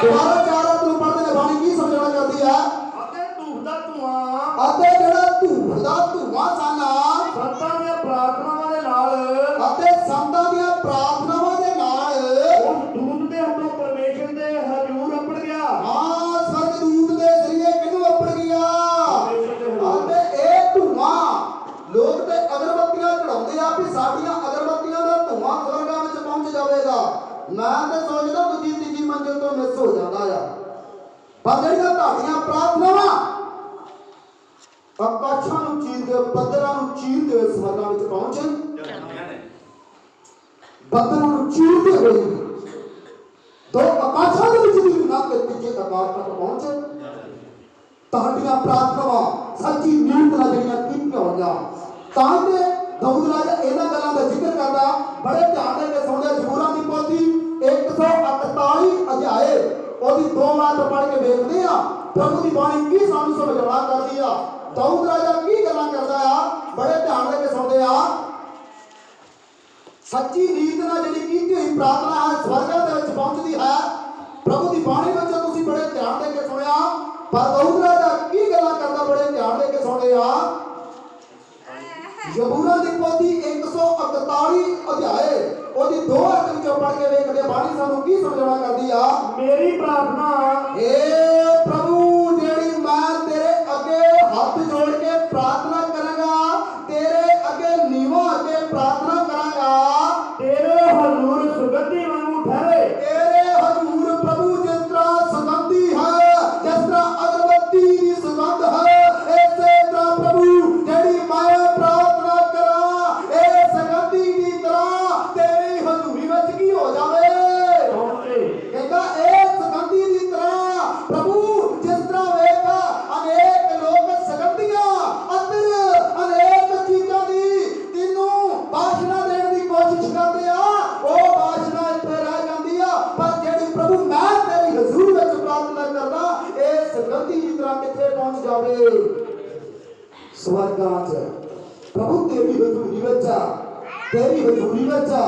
ਦੁਬਾਰਾ 4 ਆਇਤ ਨੂੰ ਪੜ੍ਹਦੇ ਨੇ ਬਾਣੀ ਕੀ ਸਮਝਾਉਣਾ ਚਾਹਦੀ ਹੈ? ਅਤੇ ਧੂਪ ਦਾ ਧੂਆਂ, ਅਤੇ ਜਿਹੜਾ ਧੂਪ ਦਾ ਧੂਆਂ ਸਨ ਸੰਤਾਂ ਦੀਆਂ ਪ੍ਰਾਰਥਨਾਵਾਂ ਦੇ ਨਾਲ, ਅਤੇ ਸੰਤਾਂ ਦੀਆਂ ਪ੍ਰਾਰਥਨਾਵਾਂ ਦੇ ਨਾਲ ਉਸ ਦੂਤ ਦੇ ਹੱਥੋਂ ਪਰਮੇਸ਼ਰ ਦੇ ਹਜ਼ੂਰ ਅੱਪੜ ਗਿਆ। ਹਾਂ, ਸਵਰਗਦੂਤ ਦੇ ਜ਼ਰੀਏ ਕਿਹਨੂੰ ਅੱਪੜ ਗਿਆ? ਅਤੇ ਇਹ ਧੂਆਂ ਲੋਕ ਸਾਡੀਆਂ ਅਗਰਬੱਤੀਆਂ ਦਾ ਧੂਆਂ ਸਵਰਗਾਂ ਵਿੱਚ ਪਹੁੰਚ ਜਾਵੇਗਾ। ਮੈਂ ਤੇ ਸੋਚਦਾ ਦੂਜੀ ਤੀਜੀ ਮੰਜ਼ਿਲ ਤੋਂ ਮਿਸ ਹੋ ਜਾਂਦਾ ਆ। ਪਰ ਜਿਹੜੀਆਂ ਤੁਹਾਡੀਆਂ ਪ੍ਰਾਰਥਨਾਵਾਂ ਆਕਾਸ਼ਾਂ ਨੂੰ ਚੀਰਦੇ, ਬੱਦਲਾਂ ਨੂੰ ਚੀਰਦੇ ਹੋਏ ਸਵਰਗਾਂ ਵਿੱਚ ਪਹੁੰਚਣ, ਬੱਦਲਾਂ ਨੂੰ ਚੀਰਦੇ ਹੋਏ ਦੋ ਆਕਾਸ਼ਾਂ ਦੇ ਵਿੱਚ ਵੀ ਨਾ ਕਿ ਤੀਜੇ ਆਕਾਸ਼ ਤੱਕ ਪਹੁੰਚੇ। ਤੁਹਾਡੀਆਂ ਪ੍ਰਾਰਥਨਾਵਾਂ ਸੱਚੀ ਨੀਤ ਨਾਲ ਜਿਹੜੀਆਂ ਕੀਤੀਆਂ ਹੋਈਆਂ, ਤਾਂ ਕਿ ਦਾਊਦ ਰਾਜਾ ਇਹਨਾਂ ਗੱਲਾਂ ਦਾ ਜ਼ਿਕਰ ਕਰਦਾ, ਬੜੇ ਧਿਆਨ ਦੇ ਕੇ ਸੁਣਦੇ। ਜ਼ਬੂਰਾਂ ਦੀ ਪੋਥੀ 148 ਅਧਿਆਏ ਉਹਦੀ 2 ਵਾਰ ਪੜ੍ਹ ਕੇ ਵੇਖਦੇ ਆ ਪ੍ਰਭੂ ਦੀ ਬਾਣੀ ਕੀ ਸਾਨੂੰ ਸਮਝਾਉਣਾ ਕਰਦੀ ਆ, ਦਾਊਦ ਰਾਜਾ ਕੀ ਗੱਲਾਂ ਕਰਦਾ ਆ। ਬੜੇ ਧਿਆਨ ਦੇ ਕੇ ਸੁਣਦੇ ਆ। ਸੱਚੀ ਨੀਤ ਨਾਲ ਜਿਹੜੀ ਕੀਤੀ ਹੋਈ ਪ੍ਰਾਰਥਨਾ ਹੈ ਸਵਰਗਾਂ ਦੇ ਵਿੱਚ ਪਹੁੰਚਦੀ ਹੈ। ਪ੍ਰਭੂ ਦੀ ਬਾਣੀ ਵਿੱਚ ਤੁਸੀਂ ਬੜੇ ਧਿਆਨ ਦੇ ਕੇ ਸੁਣਿਆ, ਪਰ ਦਾਊਦ ਰਾਜਾ ਕੀ ਗੱਲਾਂ ਕਰਦਾ, ਬੜੇ ਧਿਆਨ ਦੇ ਕੇ ਸੁਣਦੇ ਆ। ਜ਼ਬੂਰਾਂ ਦੀ ਪੋਥੀ 148 ਅਧਿਆਏ ਉਹਦੀ 2 ਅੱਖ ਵਿੱਚੋਂ ਪੜ੍ਹ ਕੇ ਵੇਖਦੇ ਬਾਣੀ ਸਾਨੂੰ ਕੀ ਸਮਝਾਉਣਾ ਕਰਦੀ ਆ। ਮੇਰੀ ਪ੍ਰਾਰਥਨਾ ਏ ਪ੍ਰਭੂ, ਜਿਹੜੀ ਮੈਂ ਤੇਰੇ ਅੱਗੇ ਹੱਥ ਜੋੜ ਕੇ ਪ੍ਰਾਰਥਨਾ ਕਰਾਂਗਾ, ਤੇਰੇ ਅੱਗੇ ਨੀਵਾਂ ਅੱਗੇ ਪ੍ਰਾਰਥਨਾ ਕਰਾਂਗਾ, ਤੇਰੇ ਹਜ਼ੂਰ ਸੁਗੰਧੀ ਵਾਂਗੂ ਠਹਿਰੇ। ਤੇਰੇ ਹਜ਼ੂਰ ਪ੍ਰਭੂ ਜਿਸ ਤਰ੍ਹਾਂ ਸੁਗੰਧੀ ਹੈ, ਜਿਸ ਤਰ੍ਹਾਂ ਅਗਰਬੱਤੀ ਦੀ ਸੁਗੰਧ ਹੈ, ਇਸੇ ਤਰ੍ਹਾਂ ਪ੍ਰਭੂ ਜਿਹੜੀ ਮੈਂ ਪ੍ਰਾਰਥਨਾ ਕਰਾਂ, ਇਹ ਸੁਗੰਧੀ ਦੀ ਤਰ੍ਹਾਂ ਤੇਰੀ ਹਜ਼ੂਰੀ ਵਿੱਚ ਕੀ ਹੋ ਜਾਵੇ। ਕਹਿੰਦਾ ਇਹ ਸੁਗੰਧੀ ਦੀ ਤਰ੍ਹਾਂ ਪ੍ਰਭੂ ਜਿਸ ਤਰ੍ਹਾਂ ਵੇਖ ਅਨੇਕ ਲੋਕ ਸੁਗੰਧੀਆਂ ਅਤੇ ਅਨੇਕ ਚੀਜ਼ਾਂ ਦੀ ਤੈਨੂੰ ਬਾਸ਼ਨਾ ਦੇਣ ਦੀ ਕੋਸ਼ਿਸ਼ ਕਰਦੇ ਆ, ਉਹ ਬਾਸ਼ਨਾ ਇੱਥੇ ਰਹਿ ਜਾਂਦੀ ਆ। ਪਰ ਜਿਹੜੀ ਪ੍ਰਭੂ ਮੈਂ ਤੇਰੀ ਹਜ਼ੂਰ ਵਿੱਚ ਪ੍ਰਾਰਥਨਾ ਕਰਦਾ, ਇਹ ਸੁਗੰਧੀ ਦੀ ਤਰ੍ਹਾਂ ਕਿੱਥੇ ਪਹੁੰਚ ਜਾਵੇ, ਸਵਰਗਾਂ 'ਚ। ਪ੍ਰਭੂ ਤੇਰੀ ਹਜ਼ੂਰੀ ਵਿੱਚ ਆ, ਤੇਰੀ ਹਜ਼ੂਰੀ ਵਿੱਚ ਆ।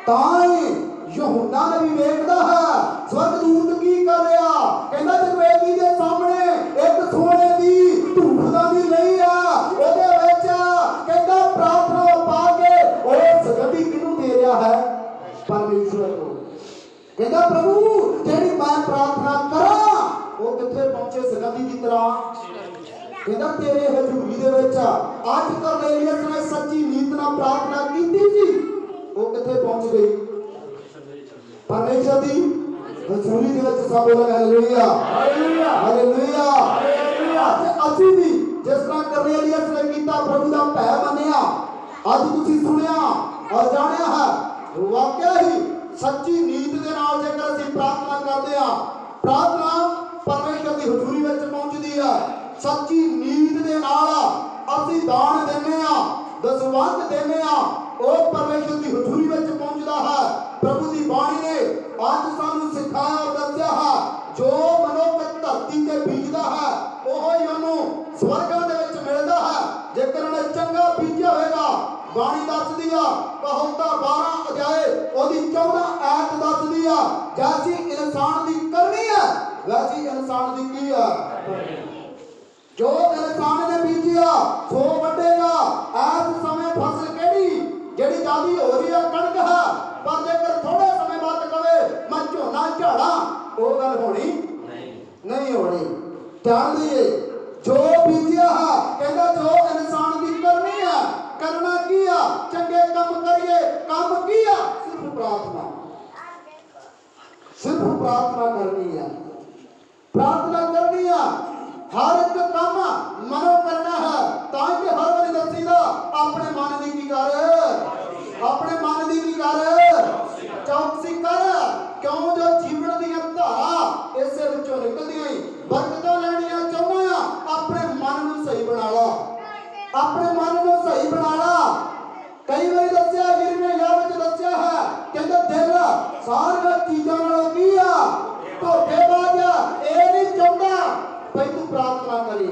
ਤਾਂ ਹੀ ਯਹੂਨਾ ਨੇ ਵੀ ਵੇਖਦਾ ਹੈ ਸਵਰਗਦੂਤ ਕੀ ਕਰ ਰਿਹਾ। ਕਹਿੰਦਾ ਜਦੋਂ ਵੇਦੀ ਦੇ ਸਾਹਮਣੇ ਇੱਕ ਸੋਨੇ ਦੀ ਧੂਪਦਾਨੀ ਲਈ ਆ, ਉਹਦੇ ਵਿੱਚ ਕਹਿੰਦਾ ਪ੍ਰਾਰਥਨਾ ਪਾ ਕੇ ਉਹ ਸੁਗੰਧੀ ਕਿਹਨੂੰ ਦੇ ਰਿਹਾ ਹੈ, ਪਰਮੇਸ਼ਵਰ ਨੂੰ। ਕਹਿੰਦਾ ਪ੍ਰਭੂ ਜਿਹੜੀ ਮੈਂ ਪ੍ਰਾਰਥਨਾ ਕਰਾਂ ਉਹ ਕਿੱਥੇ ਪਹੁੰਚੇ, ਸੁਗੰਧੀ ਦੀ ਤਰ੍ਹਾਂ। ਕਹਿੰਦਾ ਤੇਰੇ ਹਜ਼ੂਰੀ ਦੇ ਵਿੱਚ। ਅੱਜ ਕਰਨੇਲੀਅਸ ਨੇ ਸੱਚੀ ਨੀਤ ਨਾਲ ਪ੍ਰਾਰਥਨਾ ਕੀਤੀ ਸੀ, ਉਹ ਕਿੱਥੇ ਪਹੁੰਚ ਗਈ, ਪਰਮੇਸ਼ਰ ਦੀ ਹਜ਼ੂਰੀ ਦੇ ਵਿੱਚ। ਸਭ ਬੋਲੋ ਹਾਲੇਲੂਇਆ, ਹਾਲੇਲੂਇਆ, ਹਾਲੇਲੂਇਆ। ਅੱਜ ਅਸੀਂ ਵੀ ਜਿਸ ਤਰ੍ਹਾਂ ਕਰਨੇਲੀਅਸ ਨੇ ਕੀਤਾ, ਪ੍ਰਭੂ ਦਾ ਭੈ ਮੰਨਿਆ, ਅੱਜ ਤੁਸੀਂ ਸੁਣਿਆ ਔਰ ਜਾਣਿਆ ਹੈ। ਵਾਕਿਆ ਹੀ ਸੱਚੀ ਨੀਤ ਦੇ ਨਾਲ ਜੇਕਰ ਅਸੀਂ ਪ੍ਰਾਰਥਨਾ ਕਰਦੇ ਆ, ਪ੍ਰਾਰਥਨਾ ਪਰਮੇਸ਼ਰ ਦੀ ਹਜ਼ੂਰੀ ਵਿੱਚ ਪਹੁੰਚਦੀ ਆ। ਸੱਚੀ ਨੀਤ ਦੇ ਨਾਲ ਅਸੀਂ ਦਾਨ ਦਿੰਦੇ ਆ, ਦਸਵੰਧ ਦਿੰਦੇ ਆ, ਉਹ ਪਰਮੇਸ਼ਰ ਦੀ ਹਜ਼ੂਰੀ ਵਿੱਚ ਪਹੁੰਚਦਾ ਹੈ। ਪ੍ਰਭੂ ਦੀ ਬਾਣੀ ਨੇ ਅੱਜ ਸਾਨੂੰ ਸਿਖਾਇਆ ਔਰ ਦੱਸਿਆ ਹੈ, ਜੋ ਮਨੁੱਖ ਧਰਤੀ ਤੇ ਬੀਜਦਾ ਹੈ ਉਹ ਹੀ ਉਹਨੂੰ ਸਵਰਗਾਂ ਦੇ ਵਿੱਚ ਮਿਲਦਾ ਹੈ। ਜੇਕਰ ਉਹਨੇ ਚੰਗਾ ਬੀਜਿਆ ਹੋਵੇਗਾ, ਬਾਣੀ ਦੱਸਦੀ ਆ ਕਹਾਵਤਾਂ 12 ਅਧਿਆਏ ਉਹਦੀ 14 ਐਤ ਦੱਸਦੀ ਆ, ਜੈਸੀ ਇਨਸਾਨ ਦੀ ਕਰਨੀ ਹੈ ਵੈਸੀ ਇਨਸਾਨ ਦੀ ਕੀ ਆ। ਜੋ ਇਨਸਾਨ ਨੇ ਬੀਜਿਆ ਸੋ ਵੱਢੇਗਾ। ਇਸ ਸਮੇਂ ਫਸਲ ਕਿਹੜੀ ਜਿਹੜੀ ਜ਼ਿਆਦੀ ਹੋ ਰਹੀ ਆ, ਕਣਕ ਹੈ। ਪਰ ਜੇਕਰ ਥੋੜੇ ਸਮੇਂ ਬਾਅਦ ਕਵੇ ਮੈਂ ਝੋਨਾ ਝਾੜਾਂ, ਉਹ ਗੱਲ ਹੋਣੀ ਨਹੀਂ ਹੋਣੀ। ਧਿਆਨ ਦਈਏ, ਜੋ ਬੀਜਿਆ ਹੈ ਕਹਿੰਦਾ ਜੋ ਇਨਸਾਨ ਦੀ ਕਰਨੀ ਹੈ, ਕਰਨਾ ਕੀ ਆ, ਚੰਗੇ ਕੰਮ ਕਰੀਏ। ਕੰਮ ਕੀ ਆ, ਸਿਰਫ ਪ੍ਰਾਰਥਨਾ, ਸਿਰਫ ਪ੍ਰਾਰਥਨਾ ਕਰਨੀ ਆ, ਪ੍ਰਾਰਥਨਾ ਕਰਨੀ ਆ। ਹਰ ਇੱਕ ਕੰਮ ਮਨੋਂ ਕਰਨਾ ਹੈ। ਤਾਂ ਕਿ ਹਰ ਵਾਰੀ ਦੱਸੀਦਾ ਆਪਣੇ ਮਨ ਦੀ ਕੀ ਕਰ, ਆਪਣੇ ਮਨ ਦੀ ਕੀ ਕਰ, ਚੌਕਸੀ ਕਰ। ਕਿਉਂ ਜੋ ਜੀਵਨ ਦੀਆਂ ਧਾਰਾ ਇਸੇ ਵਿੱਚੋਂ ਨਿਕਲਦੀਆਂ ਹੀ। ਬਰਕਤਾਂ ਲੈਣੀਆਂ ਚਾਹੁੰਦਾ ਆ, ਆਪਣੇ ਮਨ ਨੂੰ ਸਹੀ ਬਣਾ ਲਾ, ਆਪਣੇ ਮਨ ਨੂੰ ਸਹੀ ਬਣਾ ਲਾ। ਕਈ ਵਾਰੀ ਦੱਸਿਆ ਯਿਰਮੀਆ ਵਿੱਚ ਦੱਸਿਆ ਹੈ, ਕਹਿੰਦਾ ਦਿਲ ਸਾਰੀਆਂ ਚੀਜ਼ਾਂ ਨਾਲੋਂ ਕੀ ਆ, ਧੋਖੇਬਾਜ਼ ਆ। ਇਹ ਨਹੀਂ ਚਾਹੁੰਦਾ ਭਾਈ ਤੂੰ ਪ੍ਰਾਰਥਨਾ ਕਰੀ,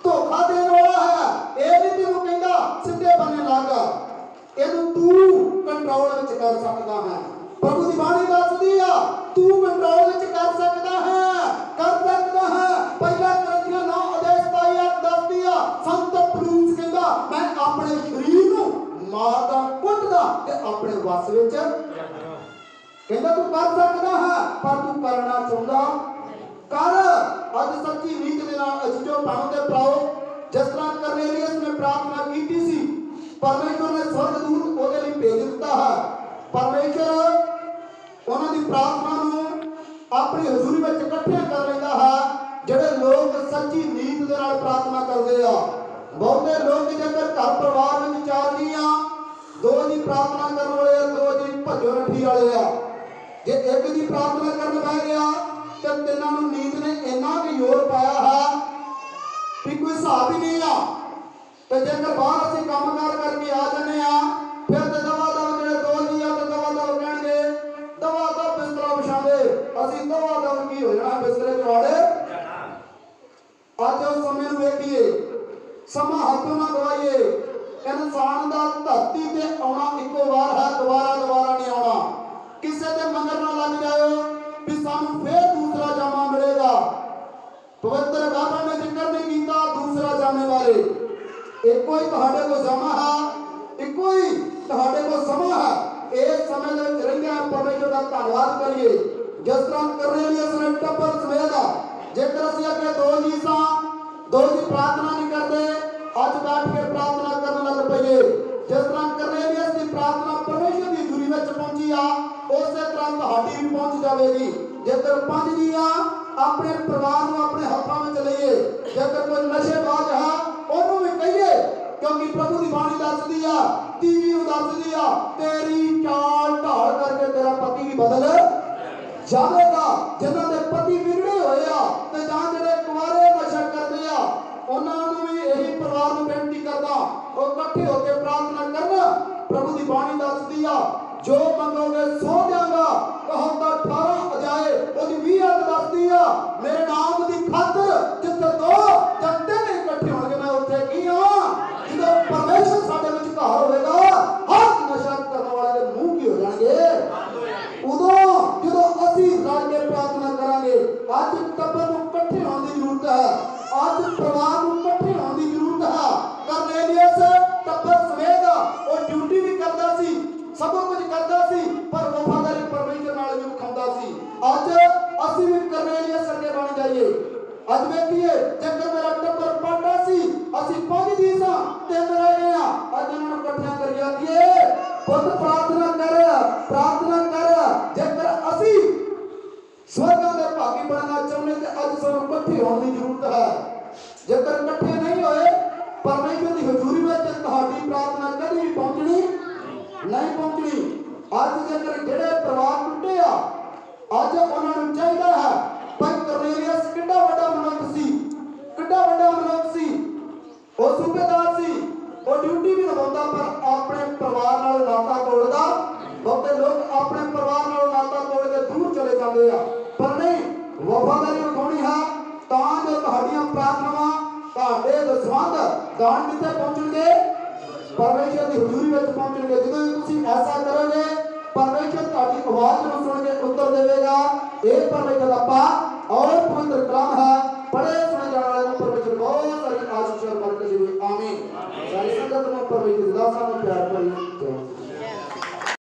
ਧੋਖਾ ਦੇਣ ਵਾਲਾ ਹੈ। ਇਹ ਨਹੀਂ ਤੈਨੂੰ ਕਹਿੰਦਾ ਸਿੱਧੇ ਬੰਨੇ ਲੱਗ, ਇਹਨੂੰ ਤੂੰ ਕੰਟਰੋਲ ਵਿੱਚ ਕਰ ਸਕਦਾ ਹੈ। ਪ੍ਰਭੂ ਦੀ ਬਾਣੀ ਦੱਸਦੀ ਆ ਤੂੰ ਕੰਟਰੋਲ ਵਿੱਚ ਕਰ ਸਕਦਾ ਹੈ, ਕਰ ਸਕਦਾ ਹੈ। ਪਹਿਲਾ ਕਰੰਥੀਆਂ 9 ਅਧਿਆਇ 27 ਦੱਸਦੀ ਆ, ਸੰਤ ਪੌਲੁਸ ਕਹਿੰਦਾ ਮੈਂ ਆਪਣੇ ਸਰੀਰ ਨੂੰ ਮਾਰਦਾ ਕੁੱਟਦਾ ਤੇ ਆਪਣੇ ਵਸ ਵਿੱਚ। ਕਹਿੰਦਾ ਤੂੰ ਕਰ ਸਕਦਾ ਹੈ, ਪਰ ਤੂੰ ਕਰਨਾ ਚਾਹੁੰਦਾ ਕਰ। ਅੱਜ ਸੱਚੀ ਨੀਤ ਦੇ ਨਾਲ ਅਜਿਜੋ ਭਾਣੋ ਤੇ ਪਾਓ, ਜਿਸ ਤਰ੍ਹਾਂ ਕਰਨੇਲੀਅਸ ਨੇ ਪ੍ਰਾਰਥਨਾ ਕੀਤੀ ਸੀ, ਪਰਮੇਸ਼ਵਰ ਨੇ ਸਵਰਗਦੂਤ ਆਪਣੀ ਹਜ਼ੂਰੀ ਵਿੱਚ ਇਕੱਠਿਆਂ ਕਰ ਲੈਂਦਾ ਹੈ ਜਿਹੜੇ ਲੋਕ ਸੱਚੀ ਨੀਤ ਦੇ ਨਾਲ ਪ੍ਰਾਰਥਨਾ ਕਰਦੇ ਆ। ਬਹੁਤੇ ਲੋਕ ਜੇਕਰ ਘਰ ਪਰਿਵਾਰ ਵਿੱਚ 4 ਜੀ ਆ, 2 ਜੀ ਪ੍ਰਾਰਥਨਾ ਕਰਨ ਵਾਲੇ ਆ, 2 ਜੀ ਭੱਜੋ ਨੱਠੀ ਵਾਲੇ ਆ। ਜੇ ਇੱਕ ਦੀ ਪ੍ਰਾਰਥਨਾ ਕਰਨ ਬਹਿ ਗਿਆ ਤੇ ਤਿੰਨਾਂ ਨੂੰ ਨੀਂਦ ਨੇ ਇੰਨਾ ਕੁ ਜ਼ੋਰ ਪਾਇਆ ਹੈ ਕਿ ਕੋਈ ਹਿਸਾਬ ਹੀ ਨਹੀਂ ਆ। ਤੇ ਜੇਕਰ ਬਾਹਰ ਅਸੀਂ ਕੰਮਕਾਰ ਕਰਕੇ ਆ ਜਾਂਦੇ ਆ, ਫਿਰ ਤੇ ਦਵਾ ਦਵ ਜਿਹੜੇ 2 ਜੀ ਆ ਤੇ ਦਵਾ ਦਵ ਕਹਿਣਗੇ ਦਵਾ ਦਵ ਬਿਸਤਰਾ ਵਿਛਾਵੇ, ਅਸੀਂ ਦਵਾ ਦਵ ਕੀ ਹੋ ਜਾਣਾ ਬਿਸਤਰੇ 'ਚ ਵਾੜੇ। ਅੱਜ ਉਸ ਸਮੇਂ ਨੂੰ ਵੇਖੀਏ, ਸਮਾਂ ਹੱਥੋਂ ਨਾ ਗਵਾਈਏ। ਇਨਸਾਨ ਦਾ ਧਰਤੀ ਤੇ ਆਉਣਾ ਇੱਕੋ ਵਾਰ ਹੈ, ਦੁਬਾਰਾ ਨਹੀਂ ਆਉਣਾ। ਕਿਸੇ ਦੇ ਮਗਰ ਨਾ ਲੱਗ ਜਾਓ ਵੀ ਸਾਨੂੰ ਫੇਰ ਦੂਸਰਾ ਜਾਮਾ ਮਿਲੇਗਾ। ਪਵਿੱਤਰ ਬਾਬਾ ਨੇ ਜ਼ਿਕਰ ਨਹੀਂ ਕੀਤਾ ਦੂਸਰਾ ਜਾਮੇ ਬਾਰੇ। ਇੱਕੋ ਹੀ ਤੁਹਾਡੇ ਕੋਲ ਜਾਮਾ ਹੈ, ਇੱਕੋ ਹੀ ਤੁਹਾਡੇ ਕੋਲ ਸਮਾਂ ਹੈ। ਇਸ ਸਮੇਂ ਦੇ ਵਿੱਚ ਰਹਿੰਦਿਆਂ ਪਰਮੇਸ਼ਰ ਦਾ ਧੰਨਵਾਦ ਕਰੀਏ। ਜਿਸ ਤਰ੍ਹਾਂ ਕਰਨੇਲੀਅਸ ਨੇ ਟੱਬਰ ਸਮੇਤ, ਜੇਕਰ ਅਸੀਂ ਅੱਗੇ 2 ਜੀ ਸਾਂ, 2 ਜੀ ਪ੍ਰਾਰਥਨਾ ਨਹੀਂ ਕਰਦੇ, ਅੱਜ ਬੈਠ ਕੇ ਪ੍ਰਾਰਥਨਾ ਕਰਨ ਲੱਗ ਪਈਏ। ਜਿਸ ਤਰ੍ਹਾਂ ਕਰਨੇਲੀਅਸ ਦੀ ਪ੍ਰਾਰਥਨਾ ਪਰਮੇਸ਼ਰ ਦੀ ਹਜ਼ੂਰੀ ਵਿੱਚ ਪਹੁੰਚੀ ਆ, ਉਸੇ ਤਰ੍ਹਾਂ ਤੁਹਾਡੀ ਵੀ ਪਹੁੰਚ ਜਾਵੇਗੀ। ਜੇਕਰ 5 ਜੀ ਆ, ਆਪਣੇ ਪਰਿਵਾਰ ਨੂੰ ਆਪਣੇ ਹੱਥਾਂ ਵਿੱਚ ਲਈਏ। ਜੇਕਰ ਕੋਈ ਨਸ਼ੇਬਾਜ਼ ਹੈ ਉਹਨੂੰ ਵੀ ਕਹੀਏ, ਕਿਉਂਕਿ ਪ੍ਰਭੂ ਦੀ ਬਾਣੀ ਦੱਸਦੀ ਆ, ਟੀਵੀ ਨੂੰ ਦੱਸਦੀ ਆ, ਤੇਰੀ ਚਾਲ ਢਾਲ ਕਰਕੇ ਤੇਰਾ ਪਤੀ ਵੀ ਬਦਲ ਜਾਵੇਗਾ। ਜਿਨ੍ਹਾਂ ਦੇ ਪਤੀ ਵਿਗੜੇ ਹੋਏ ਆ ਤੇ ਜਾਂ ਜਿਹੜੇ ਕੁਆਰੇ ਨਸ਼ਾ ਕਰਦੇ ਆ, ਉਹਨਾਂ ਨੂੰ ਵੀ ਇਹੀ ਪਰਿਵਾਰ ਨੂੰ ਬੇਨਤੀ ਕਰਦਾ, ਉਹ ਇਕੱਠੇ ਹੋ ਕੇ ਪ੍ਰਾਰਥਨਾ ਕਰਨ। ਪ੍ਰਭੂ ਦੀ ਬਾਣੀ ਦੱਸਦੀ ਆ, ਜੋ ਮੰਗੋਗੇ ਸੋ ਦਿਆਂਗਾ, ਕਹੋਗਾ 18 ਅਜਾਏ ਉਹਦੀ 20 ਅੱਧ ਦੱਸਦੀ ਆ, ਮੇਰੇ ਨਾਮ ਦੀ ਖਾਤਰ ਜਿੱਥੇ 2 ਜਾਂ 3 ਇਕੱਠੇ ਹੋਣਗੇ ਮੈਂ ਉੱਥੇ ਕੀ ਆ। ਜਦੋਂ ਪਰਮੇਸ਼ਰ ਸਾਡੇ ਵਿੱਚ ਘਰ ਹੋਵੇਗਾ, ਹਰ ਨਸ਼ਾ ਕਰਨ ਵਾਲੇ ਦੇ ਮੂੰਹ ਕੀ ਹੋ ਜਾਣਗੇ। ਉਦੋਂ ਜਦੋਂ ਅਸੀਂ ਰਲ ਕੇ ਪ੍ਰਾਰਥਨਾ ਕਰਾਂਗੇ। ਅੱਜ ਟੱਬਰ ਨੂੰ ਇਕੱਠੇ ਹੋਣ ਦੀ ਜ਼ਰੂਰਤ ਹੈ, ਅੱਜ ਪਰਿਵਾਰ ਨੂੰ ਇਕੱਠੇ ਹੋਣ ਦੀ ਜ਼ਰੂਰਤ ਹੈ। ਕਰਨੇਲੀਅਸ ਟੱਬਰ ਸਮੇਤ ਉਹ ਡਿਊਟੀ ਵੀ ਕਰਦਾ ਸੀ, ਸਭ ਕੁਝ ਕਰਦਾ ਸੀ, ਪਰ ਵਫਾਦਾਰੀ ਪਰਮੇਸ਼ਰ ਨਾਲ ਵੀ ਵਿਖਾਉਂਦਾ ਸੀ। ਅੱਜ ਅਸੀਂ ਵੀ ਕਰਨੇਲੀਅਸ ਵਰਗੇ ਬਣ ਜਾਈਏ। ਅੱਜ ਵੇਖੀਏ, ਜੇਕਰ ਮੇਰਾ ਟੱਬਰ ਪਾਟਾ ਸੀ, ਅਸੀਂ 5 ਜੀ ਸਾਂ, 3 ਰਹਿ ਗਏ ਆ, ਅੱਜ ਉਹਨਾਂ ਨੂੰ ਇਕੱਠਿਆਂ ਕਰੀ ਜਾਂਦੀਏ। ਪੁੱਤ ਪ੍ਰਾਰਥਨਾ ਕਰ, ਪ੍ਰਾਰਥਨਾ ਕਰ। ਜੇਕਰ ਅਸੀਂ ਸਵਰਗਾਂ ਦੇ ਭਾਗੀ ਬਣਨਾ ਚਾਹੁੰਦੇ ਤੇ ਅੱਜ ਸਾਨੂੰ ਇਕੱਠੇ ਹੋਣ ਦੀ ਜ਼ਰੂਰਤ ਹੈ। ਜੇਕਰ ਇਕੱਠੇ ਨਹੀਂ ਹੋਏ, ਪਰਮੇਸ਼ਰ ਦੀ ਹਜ਼ੂਰੀ ਵਿੱਚ ਤੁਹਾਡੀ ਪ੍ਰਾਰਥਨਾ ਕਦੀ ਵੀ ਪਹੁੰਚਣੀ ਨਹੀਂ ਪਹੁੰਚਣੀ। ਅੱਜ ਜੇਕਰ ਜਿਹੜੇ ਪਰਿਵਾਰ ਟੁੱਟੇ ਆ, ਅੱਜ ਉਹਨਾਂ ਨੂੰ ਚਾਹੀਦਾ ਹੈ, ਭਾਈ ਕਰਨੇਲੀਅਸ ਕਿੰਨਾ ਵੱਡਾ ਮਨੁੱਖ ਸੀ, ਕਿੰਨਾ ਵੱਡਾ ਮਨੁੱਖ ਸੀ। ਉਹ ਸੂਬੇਦਾਰ ਸੀ, ਉਹ ਡਿਊਟੀ ਵੀ ਨਿਭਾਉਂਦਾ, ਪਰ ਆਪਣੇ ਪਰਿਵਾਰ ਨਾਲ ਨਾਤਾ ਤੋੜਦਾ। ਬਹੁਤੇ ਲੋਕ ਆਪਣੇ ਪਰਿਵਾਰ ਨਾਲ ਨਾਤਾ ਤੋੜ ਕੇ ਦੂਰ ਚਲੇ ਜਾਂਦੇ ਆ, ਪਰ ਨਹੀਂ, ਵਫਾਦਾਰੀ ਵਿਖਾਉਣੀ ਹੈ ਤਾਂ ਜੋ ਤੁਹਾਡੀਆਂ ਪ੍ਰਾਰਥਨਾਵਾਂ, ਤੁਹਾਡੇ ਦਸਵੰਧ ਦਾਨ ਕਿੱਥੇ ਪਹੁੰਚਣਗੇ? ਪਰਮੇਸ਼ਰ ਦੀ ਹਜ਼ੂਰੀ ਵਿੱਚ ਪਹੁੰਚਣਗੇ। ਜਦੋਂ ਤੁਸੀਂ ਐਸਾ ਕਰੋਗੇ, ਪਰਮੇਸ਼ਰ ਤੁਹਾਡੀ ਆਵਾਜ਼ ਨੂੰ ਸੁਣ ਕੇ ਉੱਤਰ ਦੇਵੇਗਾ।